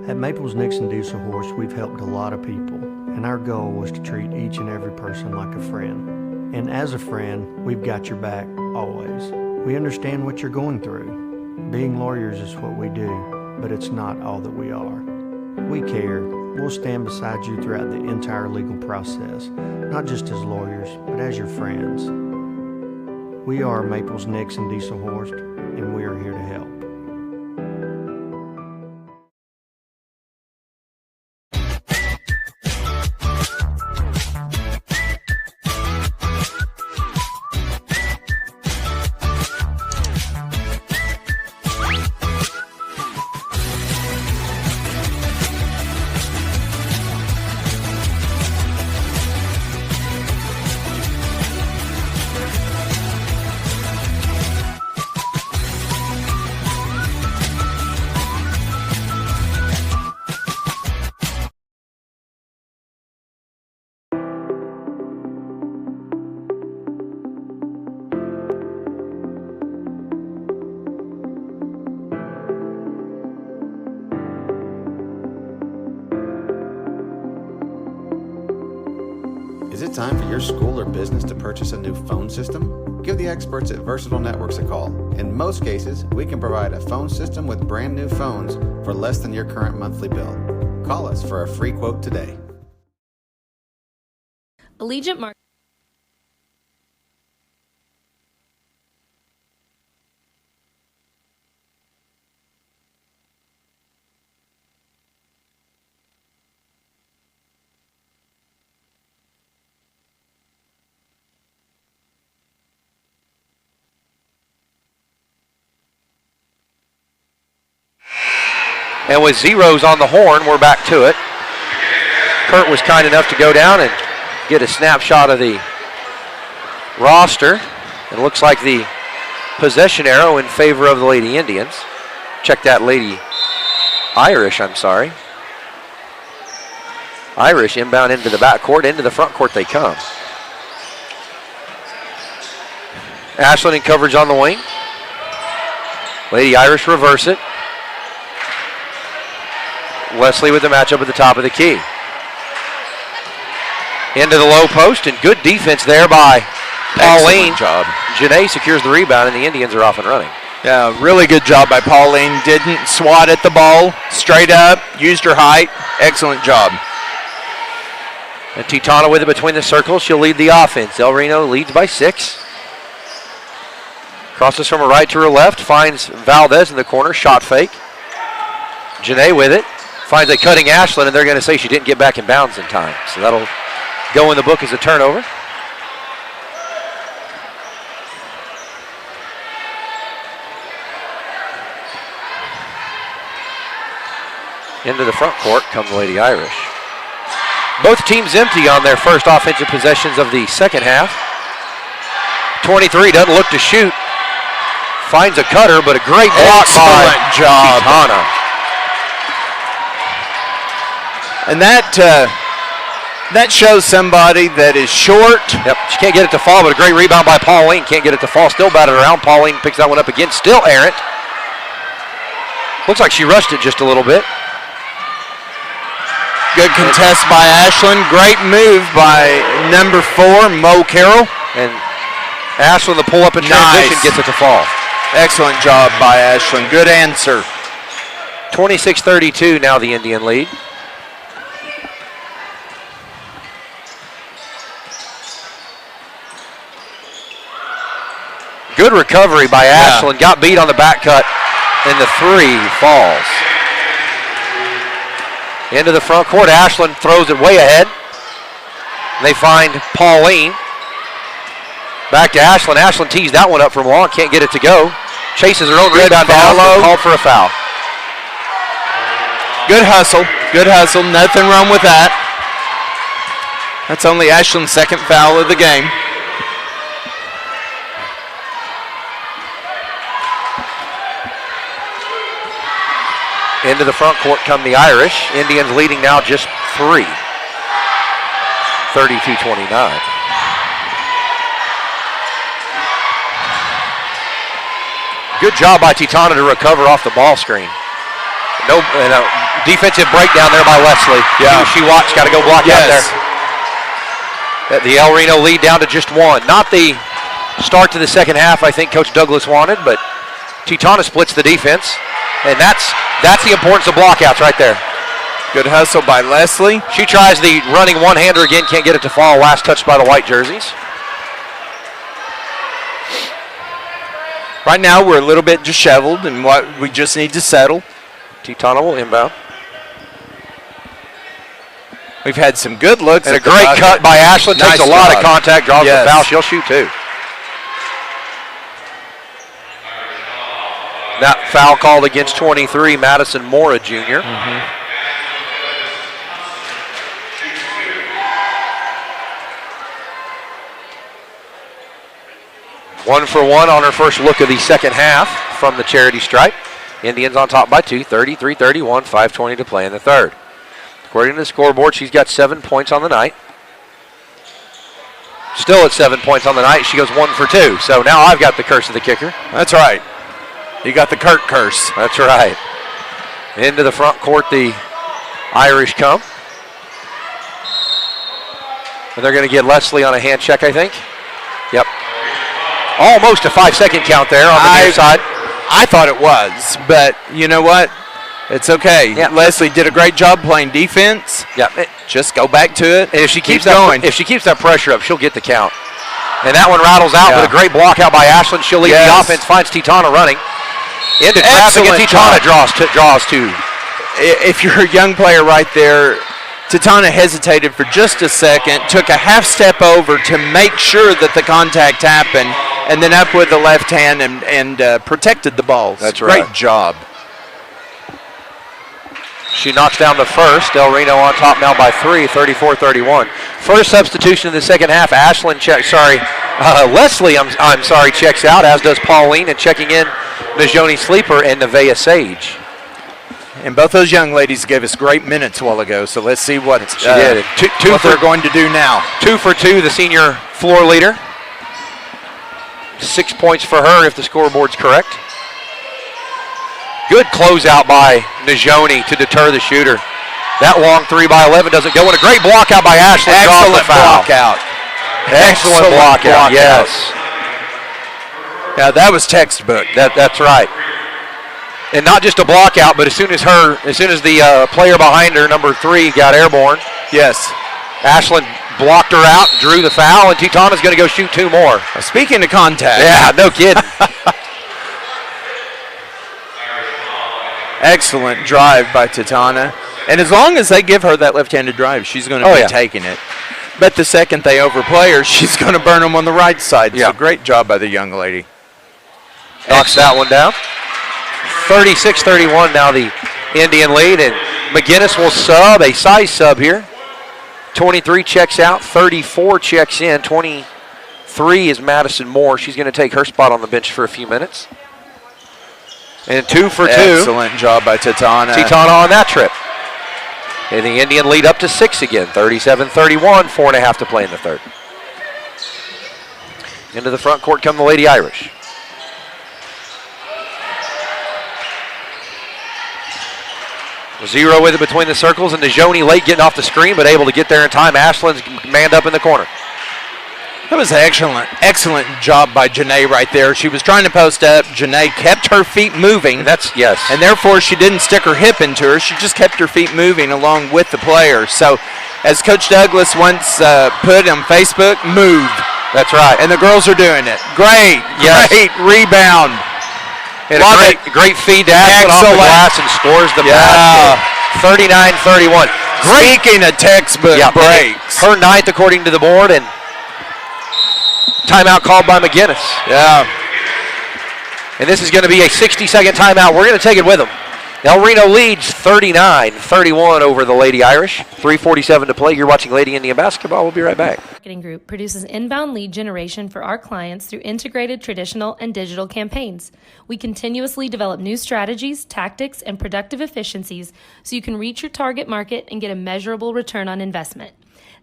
At Maples Nixon Dieselhorst, we've helped a lot of people, and our goal was to treat each and every person like a friend. And as a friend, we've got your back always. We understand what you're going through. Being lawyers is what we do, but it's not all that we are. We care. We'll stand beside you throughout the entire legal process, not just as lawyers, but as your friends. We are Maples Nixon Dieselhorst, and we are here to help. Is it time for your school or business to purchase a new phone system? Give the experts at Versatile Networks a call. In most cases, we can provide a phone system with brand new phones for less than your current monthly bill. Call us for a free quote today. Allegiant Marketing. And with zeros on the horn, we're back to it. Kurt was kind enough to go down and get a snapshot of the roster. It looks like the possession arrow in favor of the Lady Indians. Check that, Lady Irish, I'm sorry. Irish inbound into the back court, into the front court they come. Ashland in coverage on the wing. Lady Irish reverse it. Leslie with the matchup at the top of the key. Into the low post, and good defense there by Pauline. Excellent job. Janae secures the rebound, and the Indians are off and running. Yeah, really good job by Pauline. Didn't swat at the ball. Straight up, used her height. Excellent job. And Titana with it between the circles. She'll lead the offense. El Reno leads by 6. Crosses from her right to her left. Finds Valdez in the corner. Shot fake. Janae with it. Finds a cutting Ashland, and they're going to say she didn't get back in bounds in time. So that'll go in the book as a turnover. Into the front court come the Lady Irish. Both teams empty on their first offensive possessions of the second half. 23 doesn't look to shoot. Finds a cutter, but a great block by job. Titana. And that shows somebody that is short. Yep, she can't get it to fall, but a great rebound by Pauline. Can't get it to fall, still batted around. Pauline picks that one up again, still errant. Looks like she rushed it just a little bit. Good contest by Ashland. Great move by number 4, Mo Carroll. And Ashland, the pull-up in transition, gets it to fall. Excellent job by Ashland. Good answer. 26-32 now the Indian lead. Good recovery by Ashland. Got beat on the back cut, and the 3 falls. Into the front court. Ashland throws it way ahead. They find Pauline. Back to Ashland. Ashland tees that one up from long. Can't get it to go. Chases her own rebound down. Called for a foul. Good hustle. Good hustle. Nothing wrong with that. That's only Ashland's second foul of the game. Into the front court come the Irish. Indians leading now just 3. 32-29. Good job by Titana to recover off the ball screen. No defensive breakdown there by Leslie. Yeah. She watched, got to go block out there. The El Reno lead down to just 1. Not the start to the second half I think Coach Douglas wanted, but Titana splits the defense. And that's the importance of blockouts right there. Good hustle by Leslie. She tries the running one-hander again, can't get it to fall. Last touch by the white jerseys. Right now we're a little bit disheveled and we just need to settle. Titana will inbound. We've had some good looks. And a great cut by Ashland. Nice takes a lot job. of contact, draws the foul. She'll shoot too. That foul called against 23, Madison Mora Jr. 1 for 1 on her first look of the second half from the charity stripe. Indians on top by 2, 33-31, 5:20 to play in the third. According to the scoreboard, she's got 7 points on the night. Still at 7 points on the night, she goes 1 for 2. So now I've got the curse of the kicker. That's right. You got the Kurt curse. That's right. Into the front court, the Irish come. And they're going to get Leslie on a hand check, I think. Yep. Almost a 5-second count there on the near side. I thought it was, but you know what? It's okay. Yeah. Leslie did a great job playing defense. Yeah. Just go back to it. And if she keeps going. If she keeps that pressure up, she'll get the count. And that one rattles out with a great block out by Ashland. She'll lead the offense, finds Titana running. Into traffic, and Titana draws two. If you're a young player right there, Titana hesitated for just a second, took a half step over to make sure that the contact happened, and then up with the left hand and protected the balls. That's right. Great job. She knocks down the first. El Reno on top now by 3, 34-31. First substitution in the second half. Leslie, I'm sorry, checks out, as does Pauline, and checking in Najoni Sleeper and Nevaeh Sage. And both those young ladies gave us great minutes a while ago, so let's see what they're going to do now. 2 for 2, the senior floor leader. 6 points for her if the scoreboard's correct. Good closeout by Najoni to deter the shooter. That long 3x11 doesn't go, and a great block out by Ashley. Excellent block out. Excellent block out, yes. Yeah, that was textbook. That's right. And not just a block out, but as soon as the player behind her, number 3, got airborne. Yes. Ashlyn blocked her out, drew the foul, and Titana's going to go shoot 2 more. Speaking of contact. Yeah, no kidding. Excellent drive by Titana. And as long as they give her that left-handed drive, she's going to be taking it. But the second they overplay her, she's going to burn them on the right side. Yeah. So great job by the young lady. Knocks that one down. 36-31 now the Indian lead, and McGuinness will sub, a size sub here. 23 checks out, 34 checks in, 23 is Madison Moore. She's going to take her spot on the bench for a few minutes. And 2 for 2. Excellent job by Titana. Titana on that trip. And the Indian lead up to 6 again, 37-31, 4.5 to play in the third. Into the front court come the Lady Irish. Zero with it between the circles, and Najoni late getting off the screen, but able to get there in time. Ashlyn's manned up in the corner. That was excellent job by Janae right there. She was trying to post up. Janae kept her feet moving. Yes. And therefore, she didn't stick her hip into her. She just kept her feet moving along with the player. So, as Coach Douglas once put on Facebook, move. That's right. And the girls are doing it. Great rebound. And a great feed to Ashlyn off the glass and scores the basket. 39-31. Speaking of textbook breaks. Her 9th according to the board, and timeout called by McGuinness. Yeah. And this is going to be a 60-second timeout. We're going to take it with them. El Reno leads 39-31 over the Lady Irish. 3:47 to play. You're watching Lady Indian Basketball. We'll be right back. Marketing Group produces inbound lead generation for our clients through integrated traditional and digital campaigns. We continuously develop new strategies, tactics, and productive efficiencies so you can reach your target market and get a measurable return on investment.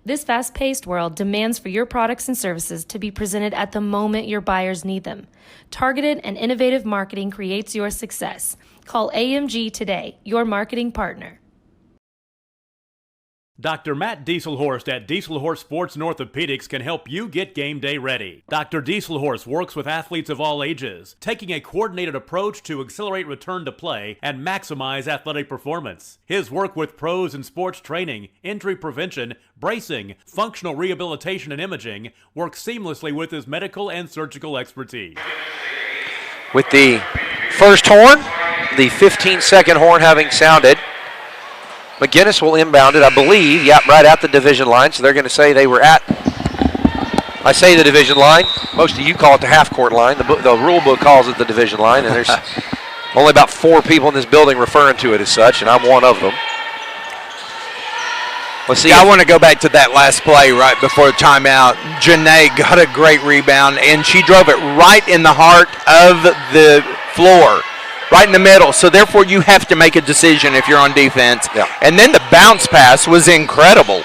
This fast-paced world demands for your products and services to be presented at the moment your buyers need them. Targeted and innovative marketing creates your success. Call AMG today, your marketing partner. Dr. Matt Dieselhorst at Dieselhorst Sports and Orthopedics can help you get game day ready. Dr. Dieselhorst works with athletes of all ages, taking a coordinated approach to accelerate return to play and maximize athletic performance. His work with pros in sports training, injury prevention, bracing, functional rehabilitation, and imaging works seamlessly with his medical and surgical expertise. With the first horn, the 15-second horn having sounded, McGuinness will inbound it, I believe, right at the division line. So they're going to say they were at, I say the division line. Most of you call it the half-court line. The rule book calls it the division line, and there's only about 4 people in this building referring to it as such, and I'm one of them. Let's see. I want to go back to that last play right before timeout. Janae got a great rebound, and she drove it right in the heart of the floor. Right in the middle, so therefore you have to make a decision if you're on defense. Yeah. And then the bounce pass was incredible.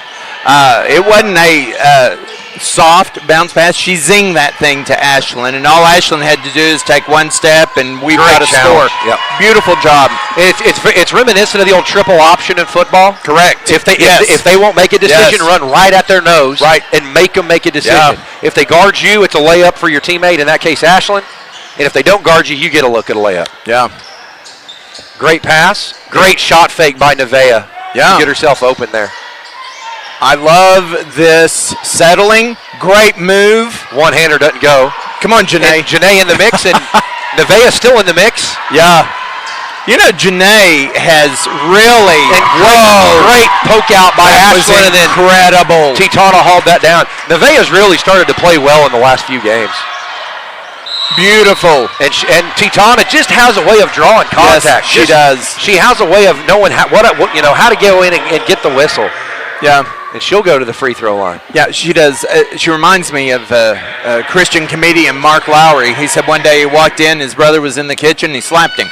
It wasn't a soft bounce pass. She zinged that thing to Ashlyn, and all Ashlyn had to do is take one step, and we've got a score. Yep. Beautiful job. It's reminiscent of the old triple option in football. Correct. If they won't make a decision, run right at their nose, and make them make a decision. Yeah. If they guard you, it's a layup for your teammate. In that case, Ashlyn. And if they don't guard you, you get a look at a layup. Yeah. Great pass. Great shot fake by Nevaeh. Yeah. To get herself open there. I love this settling. Great move. One-hander doesn't go. Come on, Janae. And Janae in the mix, and Nevaeh still in the mix. Yeah. You know, Janae has really great poke out by Ashlyn, and then incredible. Titana hauled that down. Nevaeh's really started to play well in the last few games. Beautiful. And Titana just has a way of drawing contact. Yes, she does. She has a way of knowing how to go in and get the whistle. Yeah. And she'll go to the free throw line. Yeah, she does. She reminds me of Christian comedian Mark Lowry. He said one day he walked in, his brother was in the kitchen, he slapped him.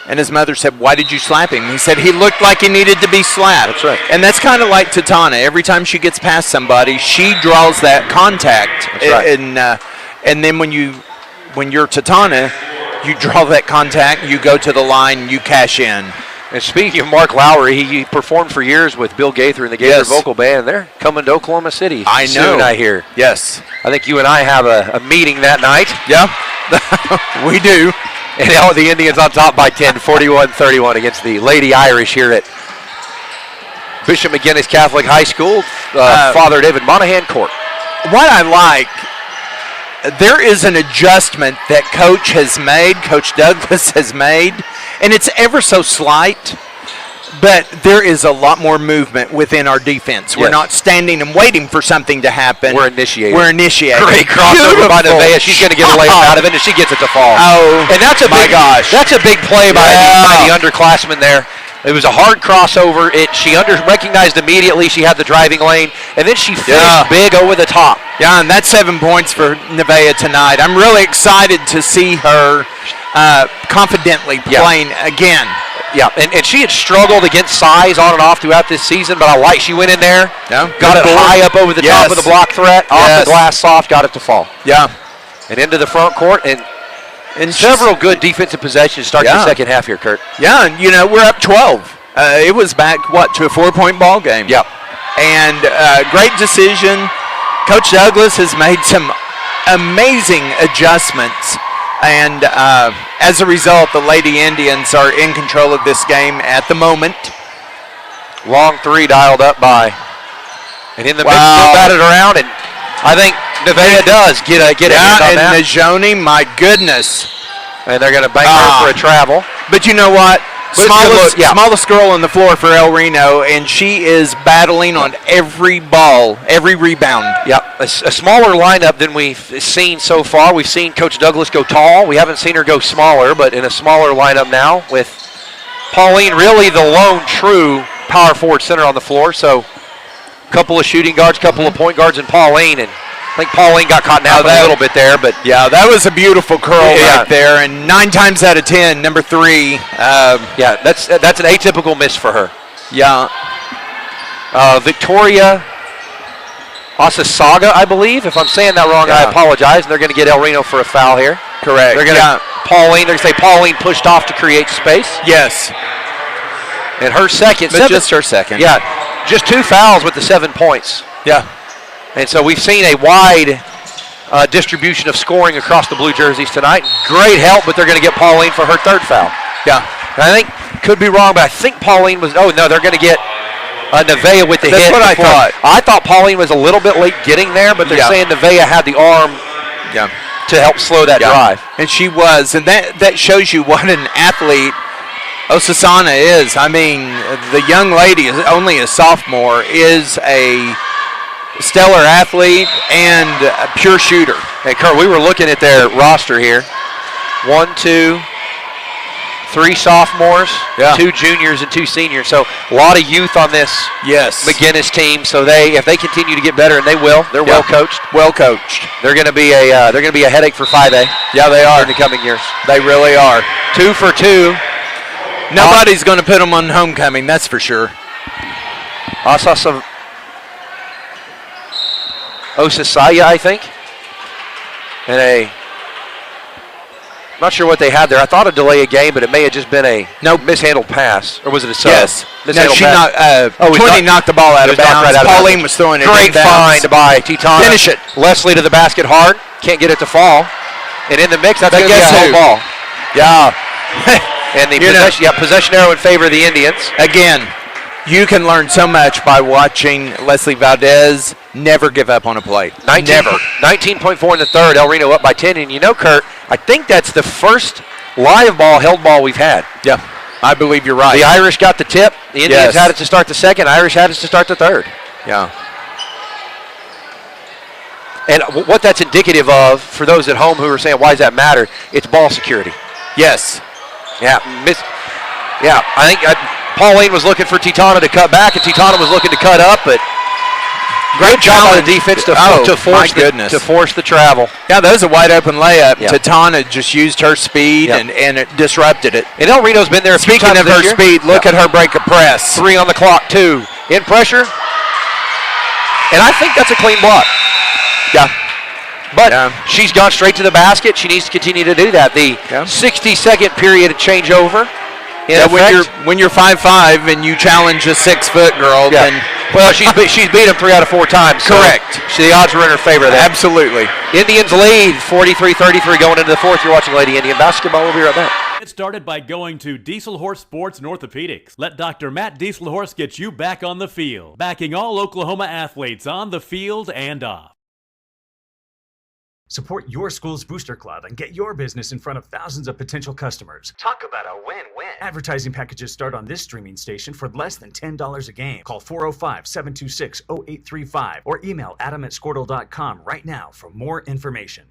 And his mother said, "Why did you slap him?" He said, "He looked like he needed to be slapped." That's right. And that's kind of like Titana. Every time she gets past somebody, she draws that contact. That's right. and then when you're Tatana, you draw that contact, you go to the line, you cash in. And speaking of Mark Lowry, he performed for years with Bill Gaither in the Gaither Vocal Band. They're coming to Oklahoma City soon, I hear. Yes. I think you and I have a meeting that night. Yeah, we do. And the Indians on top by 10, 41-31 against the Lady Irish here at Bishop McGuinness Catholic High School, Father David Monahan Court. What I like, there is an adjustment that Coach Douglas has made, and it's ever so slight, but there is a lot more movement within our defense. We're not standing and waiting for something to happen. We're initiating. Great crossover by Nevaeh. She's going to get a layup out of it, and she gets it to fall. Oh, and that's a big play by the underclassman there. It was a hard crossover. She recognized immediately she had the driving lane, and then she finished big over the top. Yeah, and that's 7 points for Nevaeh tonight. I'm really excited to see her confidently playing again. Yeah, and she had struggled against size on and off throughout this season, but she went in there, got it high up over the top of the block threat, off the glass soft, got it to fall. Yeah. And into the front court, and several good defensive possessions start the second half here, Kurt. Yeah, and we're up 12. It was back, to a 4-point ball game. Yep. And great decision. Coach Douglas has made some amazing adjustments. And as a result, the Lady Indians are in control of this game at the moment. Long three dialed up by. And in the mix, still batted around, and I think Nevaeh does get a hand on that. And Najoni, my goodness. And they're going to bang her for a travel. But you know what? Smallest girl on the floor for El Reno, and she is battling on every ball, every rebound. Yep, a smaller lineup than we've seen so far. We've seen Coach Douglas go tall. We haven't seen her go smaller, but in a smaller lineup now with Pauline really the lone true power forward center on the floor. So a couple of shooting guards, couple of point guards, and Pauline. And I think Pauline got caught napping a little bit there, but yeah, that was a beautiful curl right there. And 9 times out of 10, number 3. That's an atypical miss for her. Yeah. Victoria Asasaga, I believe. If I'm saying that wrong, I apologize. And they're going to get El Reno for a foul here. Correct. They're going to Pauline. They're going to say Pauline pushed off to create space. Yes. And her second. But just her second. Yeah. Just 2 fouls with the 7 points. Yeah. And so we've seen a wide distribution of scoring across the blue jerseys tonight. Great help, but they're going to get Pauline for her 3rd foul. Yeah. And I think, could be wrong, but I think Pauline was, they're going to get Nevaeh with the hit. That's what I thought. I thought Pauline was a little bit late getting there, but they're saying Nevaeh had the arm to help slow that drive. And she was, and that shows you what an athlete Osasana is. I mean, the young lady is only a sophomore, is a stellar athlete and a pure shooter. Hey, Kurt, we were looking at their roster here. 1, 2, 3 sophomores, 2 juniors, and 2 seniors. So a lot of youth on this McGuinness team. So if they continue to get better, and they will, they're well coached. Well coached. They're going to be a headache for 5A. Yeah, they are in the coming years. They really are. 2 for 2. Nobody's going to put them on homecoming, that's for sure. Osasaya, I think. And I'm not sure what they had there. I thought a delay a game, but it may have just been a mishandled pass. Or was it a sub? Yes. Mishandled pass. Twinny knocked the ball out of bounds. Pauline was throwing it Great find by Titana. Finish it. Leslie to the basket hard. Can't get it to fall. And in the mix, that's going to be a home ball. Yeah. And the possession arrow in favor of the Indians. Again, you can learn so much by watching Leslie Valdez never give up on a play. 19.4 in the 3rd. El Reno up by 10. And Kurt, I think that's the first live ball, held ball we've had. Yeah, I believe you're right. The Irish got the tip. The Indians had it to start the 2nd. Irish had it to start the 3rd. Yeah. And what that's indicative of, for those at home who are saying, why does that matter? It's ball security. Yes. Yeah. I think Pauline was looking for Titana to cut back, and Titana was looking to cut up, but great job on the defense to force the travel. Yeah, that was a wide open layup. Yeah. Titana just used her speed and it disrupted it. And El Reno's been there a few times Speaking of her speed, look at her break a press. 3 on the clock, 2. In pressure. And I think that's a clean block. Yeah. But she's gone straight to the basket. She needs to continue to do that. The 60-second period of changeover. When you're 5'5" and you challenge a 6-foot girl, then well, she's beat him 3 out of 4 times. Correct. So the odds are in her favor there. Absolutely. Indians lead 43-33 going into the 4th. You're watching Lady Indian basketball. We'll be right back. Get started by going to Diesel Horse Sports and Orthopedics. Let Dr. Matt Diesel Horse get you back on the field, backing all Oklahoma athletes on the field and off. Support your school's booster club and get your business in front of thousands of potential customers. Talk about a win-win. Advertising packages start on this streaming station for less than $10 a game. Call 405-726-0835 or email adam@squirtle.com right now for more information.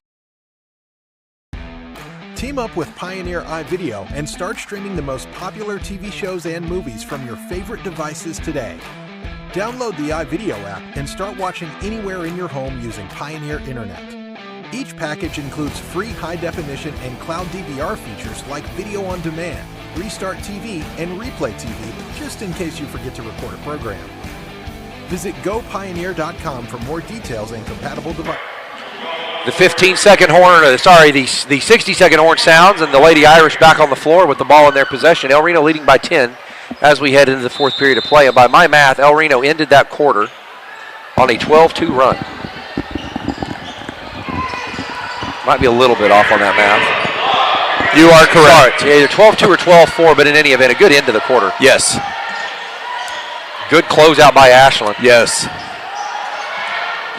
Team up with Pioneer iVideo and start streaming the most popular TV shows and movies from your favorite devices today. Download the iVideo app and start watching anywhere in your home using Pioneer Internet. Each package includes free high-definition and cloud DVR features like video on demand, Restart TV, and Replay TV, just in case you forget to record a program. Visit gopioneer.com for more details and compatible devices. The 15-second horn, the 60-second horn sounds, and the Lady Irish back on the floor with the ball in their possession. El Reno leading by 10 as we head into the 4th period of play. And by my math, El Reno ended that quarter on a 12-2 run. Might be a little bit off on that math. You are correct. Either 12-2 or 12-4, but in any event, a good end to the quarter. Yes. Good closeout by Ashland. Yes.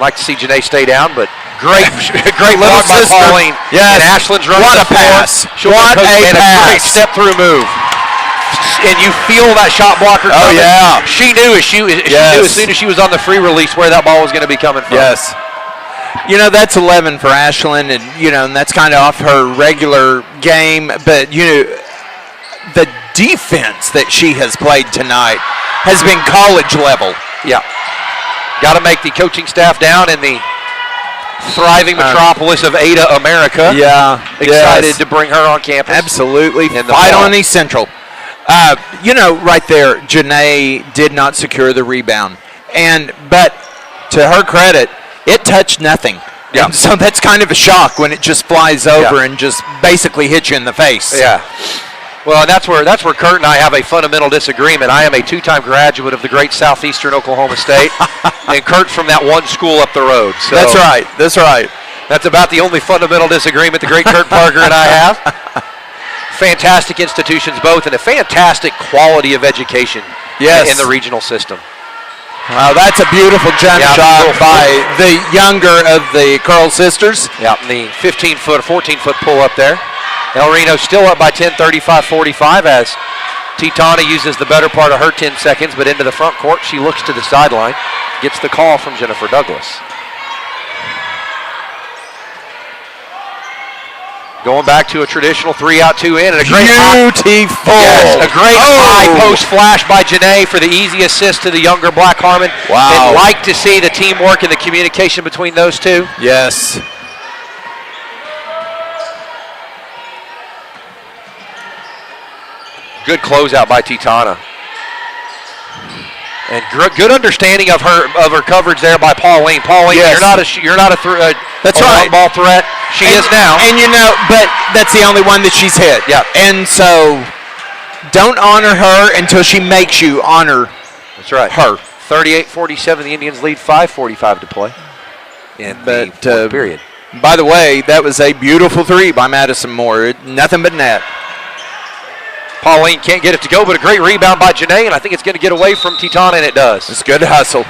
Like to see Janae stay down, but great little block by sister. Pauline. Yes. And Ashland's running What the a floor. pass. What a great step-through move. And you feel that shot blocker coming. Oh, yeah. She knew as soon as she was on the free release where that ball was going to be coming from. Yes. You know, that's 11 for Ashland, and, and that's kind of off her regular game. But, the defense that she has played tonight has been college level. Yeah. Got to make the coaching staff down in the thriving metropolis of Ada, America. Yeah. Excited to bring her on campus. Absolutely. Fight on East Central. Right there, Janae did not secure the rebound. But to her credit, it touched nothing. Yeah. And so that's kind of a shock when it just flies over and just basically hits you in the face. Yeah. Well, and that's where Kurt and I have a fundamental disagreement. I am a 2-time graduate of the great Southeastern Oklahoma State, and Kurt's from that one school up the road. So That's right. That's about the only fundamental disagreement the great Kurt Parker and I have. Fantastic institutions both, and a fantastic quality of education in the regional system. Wow, that's a beautiful jump shot by the younger of the Curl sisters. Yeah, and the 15-foot, 14-foot pull up there. El Reno still up by 10, 35-45 as Titana uses the better part of her 10 seconds, but into the front court. She looks to the sideline, gets the call from Jennifer Douglas. Going back to a traditional 3-out, 2-in, and a great high post flash by Janae for the easy assist to the younger Black Harmon. Wow. And like to see the teamwork and the communication between those two. Yes. Good closeout by Titana. And good understanding of her coverage there by Pauline. Pauline, you're not a ball threat. She is now. And but that's the only one that she's hit. Yeah. And so don't honor her until she makes you honor her. 38-47, the Indians lead, 5:45 to play in the fourth period. By the way, that was a beautiful 3 by Madison Moore. Nothing but net. Pauline can't get it to go, but a great rebound by Janae, and I think it's going to get away from Titana, and it does. It's good hustle.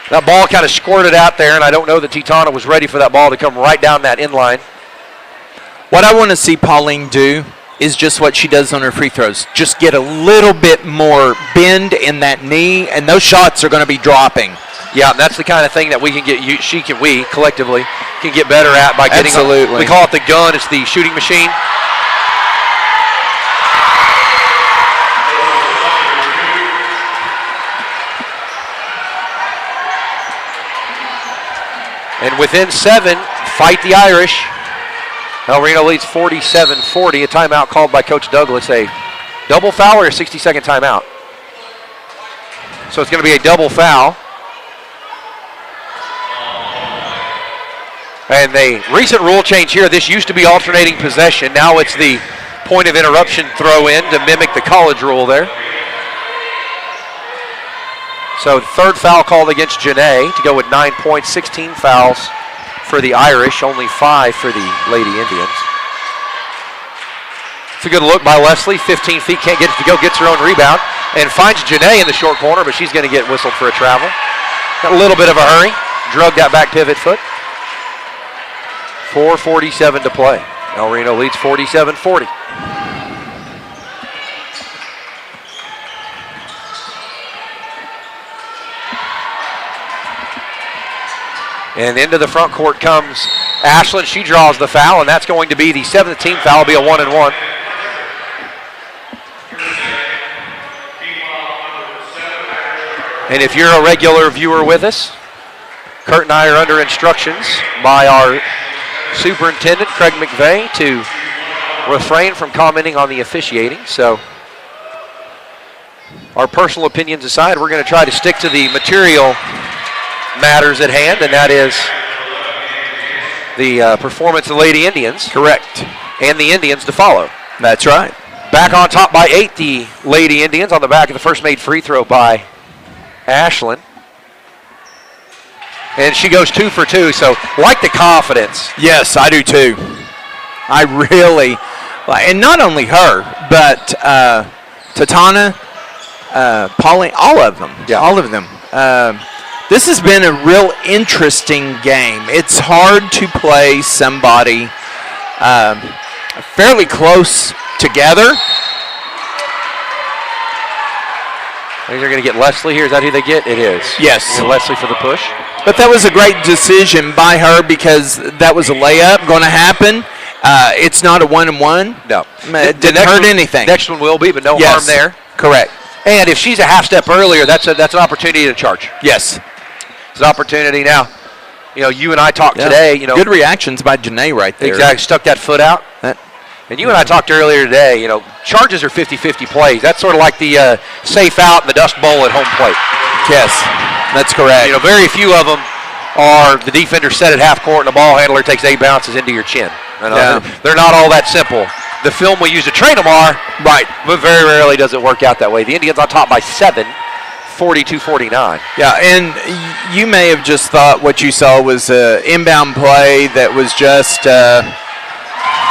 That ball kind of squirted out there, and I don't know that Titana was ready for that ball to come right down that inline. What I want to see Pauline do is just what she does on her free throws. Just get a little bit more bend in that knee, and those shots are going to be dropping. Yeah, and that's the kind of thing that we collectively can get better at by getting. Absolutely. We call it the gun. It's the shooting machine. And within 7, fight the Irish. El Reno leads 47-40. A timeout called by Coach Douglas. A double foul or a 60-second timeout? So it's going to be a double foul. And the recent rule change here, this used to be alternating possession. Now it's the point of interruption throw in to mimic the college rule there. So third foul called against Janae to go with 9 points, 16 fouls for the Irish, only 5 for the Lady Indians. It's a good look by Leslie, 15 feet, can't get it to go, gets her own rebound, and finds Janae in the short corner, but she's going to get whistled for a travel. Got a little bit of a hurry, drug that back pivot foot. 4:47 to play. El Reno leads 47-40. And into the front court comes Ashlyn. She draws the foul, and that's going to be the 7th team foul. It'll be a 1-and-1. And if you're a regular viewer with us, Kurt and I are under instructions by our superintendent, Craig McVeigh, to refrain from commenting on the officiating. So our personal opinions aside, we're going to try to stick to the material matters at hand, and that is the performance of the Lady Indians. Correct. And the Indians to follow. That's right. Back on top by 8, the Lady Indians on the back of the first made free throw by Ashlyn. And she goes 2 for 2, so like the confidence. Yes, I do too. I really, and not only her, but Tatana, Pauline, all of them. Yeah. All of them. This has been a real interesting game. It's hard to play somebody fairly close together. They're going to get Leslie here. Is that who they get? It is. Yes. And Leslie for the push. But that was a great decision by her because that was a layup going to happen. It's not a 1-and-1. No. It didn't hurt anything. Next one will be, but no harm there. Correct. And if she's a half step earlier, that's an opportunity to charge. Yes. It's an opportunity now. You know, you and I talked today. You know, good reactions by Janae right there. Exactly. Stuck that foot out. And you and I talked earlier today. You know, charges are 50-50 plays. That's sort of like the safe out and the dust bowl at home plate. Yes, that's correct. You know, very few of them are the defender set at half court and the ball handler takes 8 bounces into your chin. You know, they're not all that simple. The film we use to train them are, right, but very rarely does it work out that way. The Indians on top by 7, 42-49. Yeah, and you may have just thought what you saw was an inbound play that was just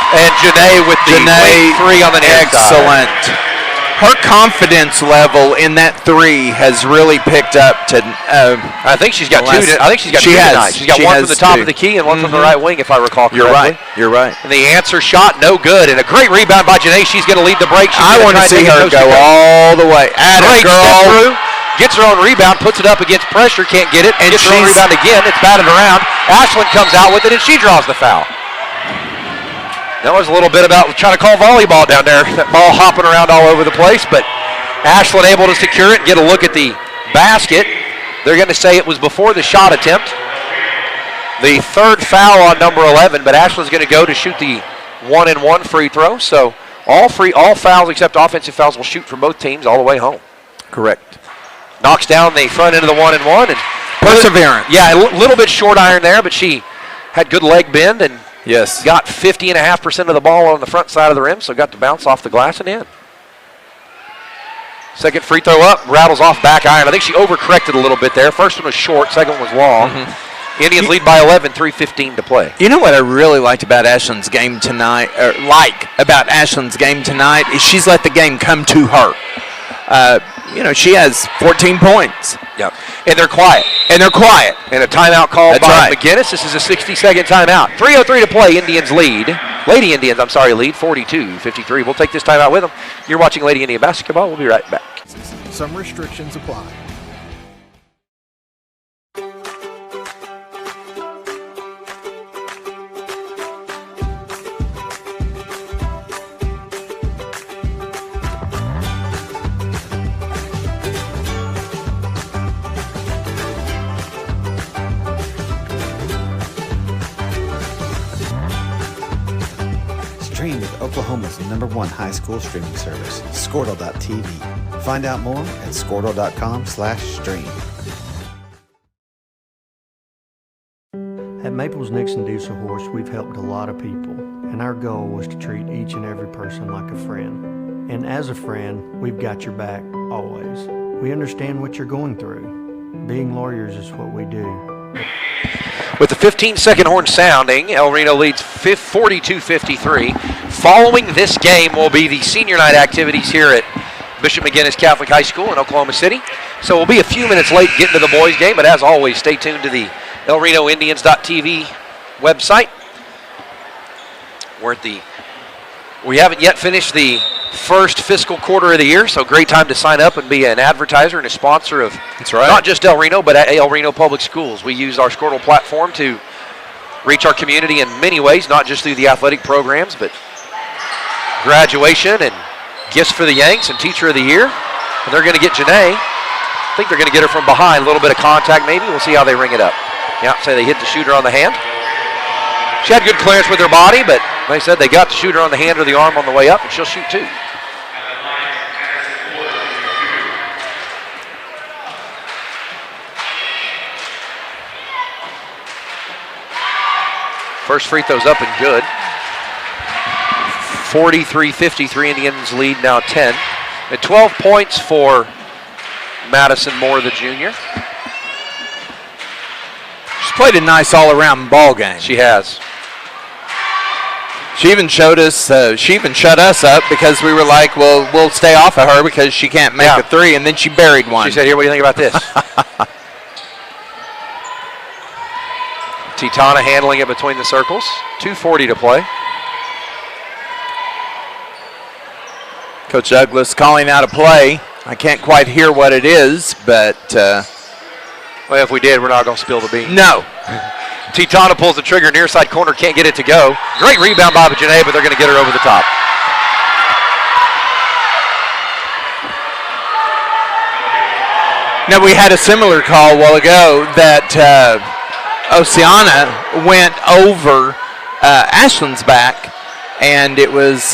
and Janae with the late 3 on the near excellent. side. Her confidence level in that 3 has really picked up to. I think she's got 2. I think she's got 2 tonight. She's got 1 from the top of the key and 1 from the right wing, if I recall correctly. You're right. And the answer shot, no good. And a great rebound by Janae. She's going to lead the break. I want to see her go all the way. Great step through. Gets her own rebound, puts it up against pressure, can't get it. And gets her own rebound again. It's batted around. Ashlyn comes out with it, and she draws the foul. That was a little bit about trying to call volleyball down there. That ball hopping around all over the place, but Ashlyn able to secure it and get a look at the basket. They're going to say it was before the shot attempt. The 3rd foul on number 11, but Ashlyn's going to go to shoot the 1-and-1 free throw. So all fouls except offensive fouls will shoot from both teams all the way home. Correct. Knocks down the front end of the 1-and-1 and perseverance. Yeah, a little bit short iron there, but she had good leg bend and yes, got 50.5% of the ball on the front side of the rim, so got to bounce off the glass and in. Second free throw up, rattles off back iron. I think she overcorrected a little bit there. First one was short, second one was long. Indians lead by 11, 3:15 to play. You know what I really liked about Ashlyn's game tonight, is she's let the game come to her. You know, she has 14 points. Yep. And they're quiet. And a timeout called by McGuinness. This is a 60-second timeout. 3:03 to play. Lady Indians, lead 42-53. We'll take this timeout with them. You're watching Lady Indian basketball. We'll be right back. Some restrictions apply. Stream with Oklahoma's #1 high school streaming service, Squirtle.tv. Find out more at Squirtle.com/stream. At Maples Nixon Diesel Horse, we've helped a lot of people, and our goal was to treat each and every person like a friend. And as a friend, we've got your back always. We understand what you're going through. Being lawyers is what we do. With the 15-second horn sounding, El Reno leads 42-53. Following this game will be the senior night activities here at Bishop McGuinness Catholic High School in Oklahoma City. So we'll be a few minutes late getting to the boys' game, but as always, stay tuned to the ElRenoIndians.tv website. We haven't yet finished the first fiscal quarter of the year, so great time to sign up and be an advertiser and a sponsor of not just El Reno, but El Reno Public Schools. We use our Squirtle platform to reach our community in many ways, not just through the athletic programs, but graduation and gifts for the Yanks and Teacher of the Year. And they're going to get Janae. I think they're going to get her from behind, a little bit of contact maybe. We'll see how they ring it up. Yeah, say they hit the shooter on the hand. She had good clearance with her body, but like I said, they got the shooter on the hand or the arm on the way up, and she'll shoot too. First free throw's up and good. 43-53, Indians lead now 10. And 12 points for Madison Moore, the junior. She's played a nice all-around ball game. She has. She even showed us, she even shut us up because we were like, well, we'll stay off of her because she can't make a three, and then she buried one. She said, here, what do you think about this? Titana handling it between the circles. 2:40 to play. Coach Douglas calling out a play. I can't quite hear what it is, but... well, if we did, we're not going to spill the beans. No. Titana pulls the trigger, near side corner, can't get it to go. Great rebound by Janae, but they're going to get her over the top. Now, we had a similar call a while ago that Oceana went over Ashland's back, and it was,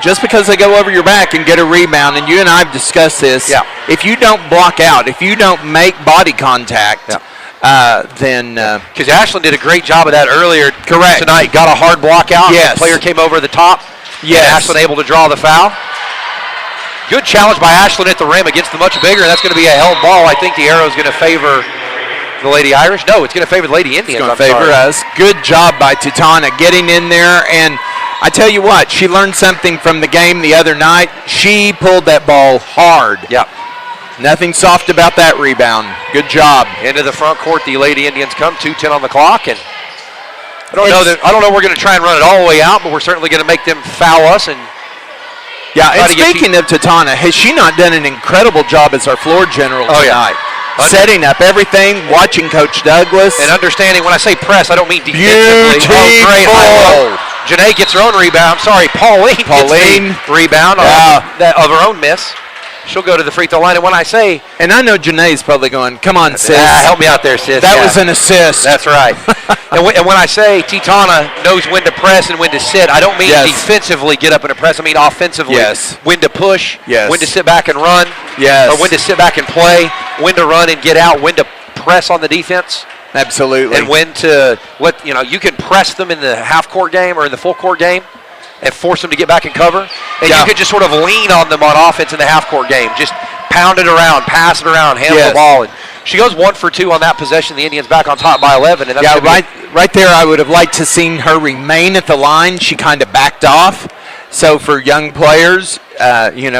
just because they go over your back and get a rebound, and you and I have discussed this, if you don't block out, if you don't make body contact, then... Because Ashland did a great job of that earlier correct. Tonight. Got a hard block out. Yes. The player came over the top. Yes. Ashland able to draw the foul. Good challenge by Ashland at the rim against the much bigger, and that's going to be a held ball. I think the arrow is going to favor the Lady Irish. No, it's going to favor the Lady Indians. It's going to favor us. Good job by Titana getting in there, and I tell you what, she learned something from the game the other night. She pulled that ball hard. Yep. Nothing soft about that rebound. Good job. Into the front court, the Lady Indians come. 2:10 on the clock, and I don't know if we're going to try and run it all the way out, but we're certainly going to make them foul us. And and speaking of Titana, has she not done an incredible job as our floor general tonight? Setting up everything, watching Coach Douglas. And understanding when I say press, I don't mean defensively. Beautiful. Oh, great high low. Janae gets her own rebound. Sorry, Pauline gets the rebound of her own miss. She'll go to the free throw line. And when I say... And I know Janae's probably going, come on, sis. Help me out there, sis. That was an assist. That's right. and when I say Titana knows when to press and when to sit, I don't mean defensively get up and press. I mean offensively. Yes. When to push. Yes. When to sit back and run. Yes. Or when to sit back and play. When to run and get out. When to press on the defense. Absolutely. And when to you can press them in the half-court game or in the full-court game and force them to get back and cover. And you could just sort of lean on them on offense in the half-court game. Just pound it around, pass it around, handle the ball. And she goes 1 for 2 on that possession. The Indians back on top by 11. And that's right there I would have liked to seen her remain at the line. She kind of backed off. So for young players,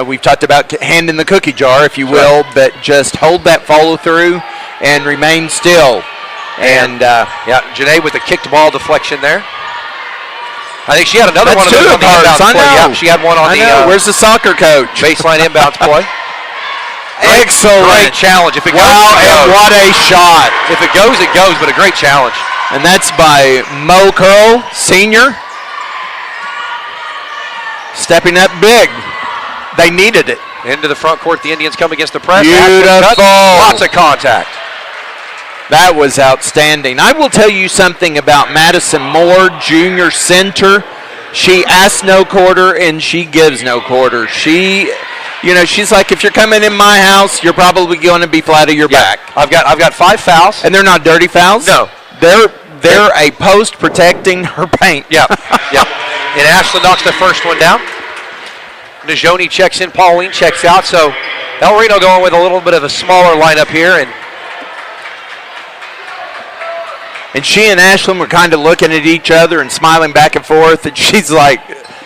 we've talked about handing the cookie jar, if you will, but just hold that follow-through and remain still. And Janae with the kicked ball deflection there. I think she had another one of those on the inbounds play. Yeah, she had one on where's the soccer coach? Baseline inbounds play. Excellent. Great challenge. If it goes, and what a shot. If it goes, it goes, but a great challenge. And that's by Mo Curl, senior. Stepping up big. They needed it. Into the front court, the Indians come against the press. Beautiful. Lots of contact. That was outstanding. I will tell you something about Madison Moore, junior center. She asks no quarter and she gives no quarter. She's like, if you're coming in my house, you're probably going to be flat of your back. I've got 5 fouls. And they're not dirty fouls? No. They're a post protecting her paint. Yeah. And Ashley knocks the first one down. Najoni checks in, Pauline checks out. So El Reno going with a little bit of a smaller lineup here. And she and Ashlyn were kind of looking at each other and smiling back and forth. And she's like,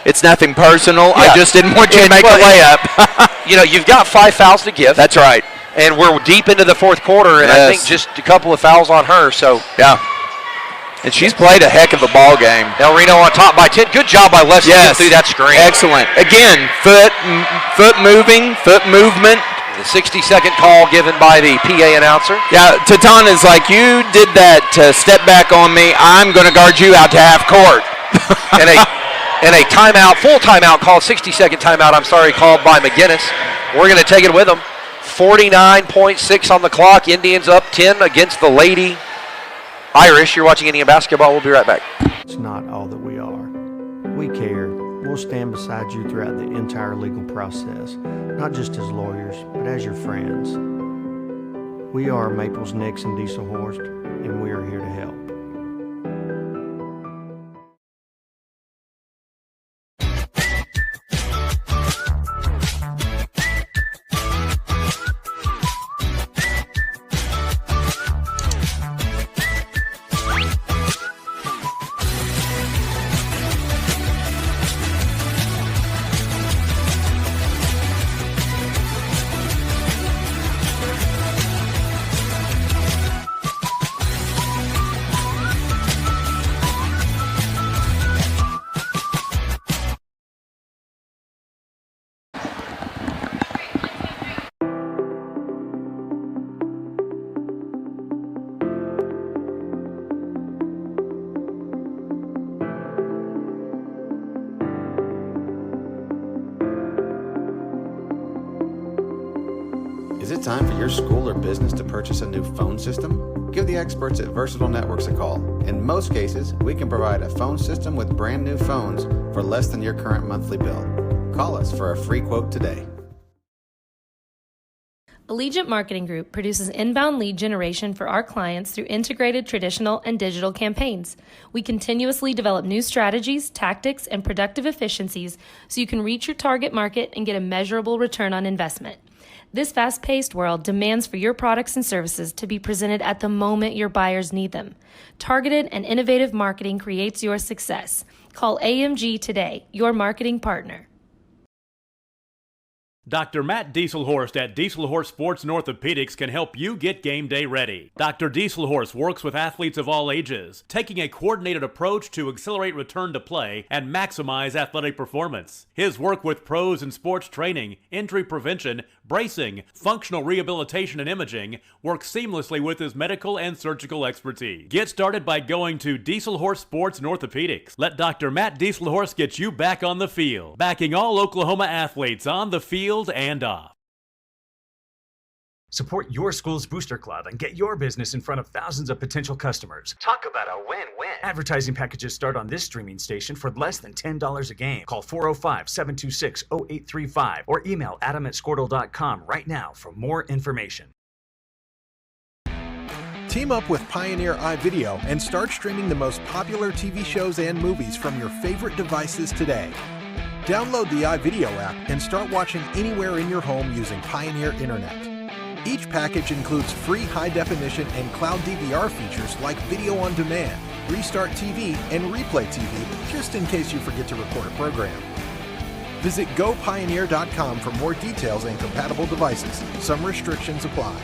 it's nothing personal. Yeah. I just didn't want you to make a layup. You've got 5 fouls to give. That's right. And we're deep into the fourth quarter, and yes. I think just a couple of fouls on her. So yeah. And she's played a heck of a ball game. El Reno on top by 10. Good job by Leslie through that screen. Excellent. Again, foot movement. The 60-second call given by the PA announcer. Yeah, Tatana's like, you did that step back on me. I'm going to guard you out to half court. and a timeout, full timeout called, 60-second timeout, called by McGuinness. We're going to take it with them. 49.6 on the clock. Indians up 10 against the Lady Irish. You're watching Indian basketball. We'll be right back. It's not all that we are. We care. We'll stand beside you throughout the entire legal process, not just as lawyers, but as your friends. We are Maples, Nix, and Diesel Horst, and we are here to help. Is it time for your school or business to purchase a new phone system? Give the experts at Versatile Networks a call. In most cases, we can provide a phone system with brand new phones for less than your current monthly bill. Call us for a free quote today. Allegiant Marketing Group produces inbound lead generation for our clients through integrated traditional and digital campaigns. We continuously develop new strategies, tactics, and productive efficiencies so you can reach your target market and get a measurable return on investment. This fast-paced world demands for your products and services to be presented at the moment your buyers need them. Targeted and innovative marketing creates your success. Call AMG today, your marketing partner. Dr. Matt Dieselhorst at Dieselhorst Sports and Orthopedics can help you get game day ready. Dr. Dieselhorst works with athletes of all ages, taking a coordinated approach to accelerate return to play and maximize athletic performance. His work with pros in sports training, injury prevention, bracing, functional rehabilitation, and imaging works seamlessly with his medical and surgical expertise. Get started by going to Dieselhorst Sports and Orthopedics. Let Dr. Matt Dieselhorst get you back on the field, backing all Oklahoma athletes on the field and off. Support your school's booster club and get your business in front of thousands of potential customers. Talk about a win-win. Advertising packages start on this streaming station for less than $10 a game. Call 405-726-0835 or email adam@squirtle.com right now for more information. Team up with Pioneer iVideo and start streaming the most popular TV shows and movies from your favorite devices today. Download the iVideo app and start watching anywhere in your home using Pioneer Internet. Each package includes free high-definition and cloud DVR features like video on demand, Restart TV, and Replay TV, just in case you forget to record a program. Visit GoPioneer.com for more details and compatible devices. Some restrictions apply.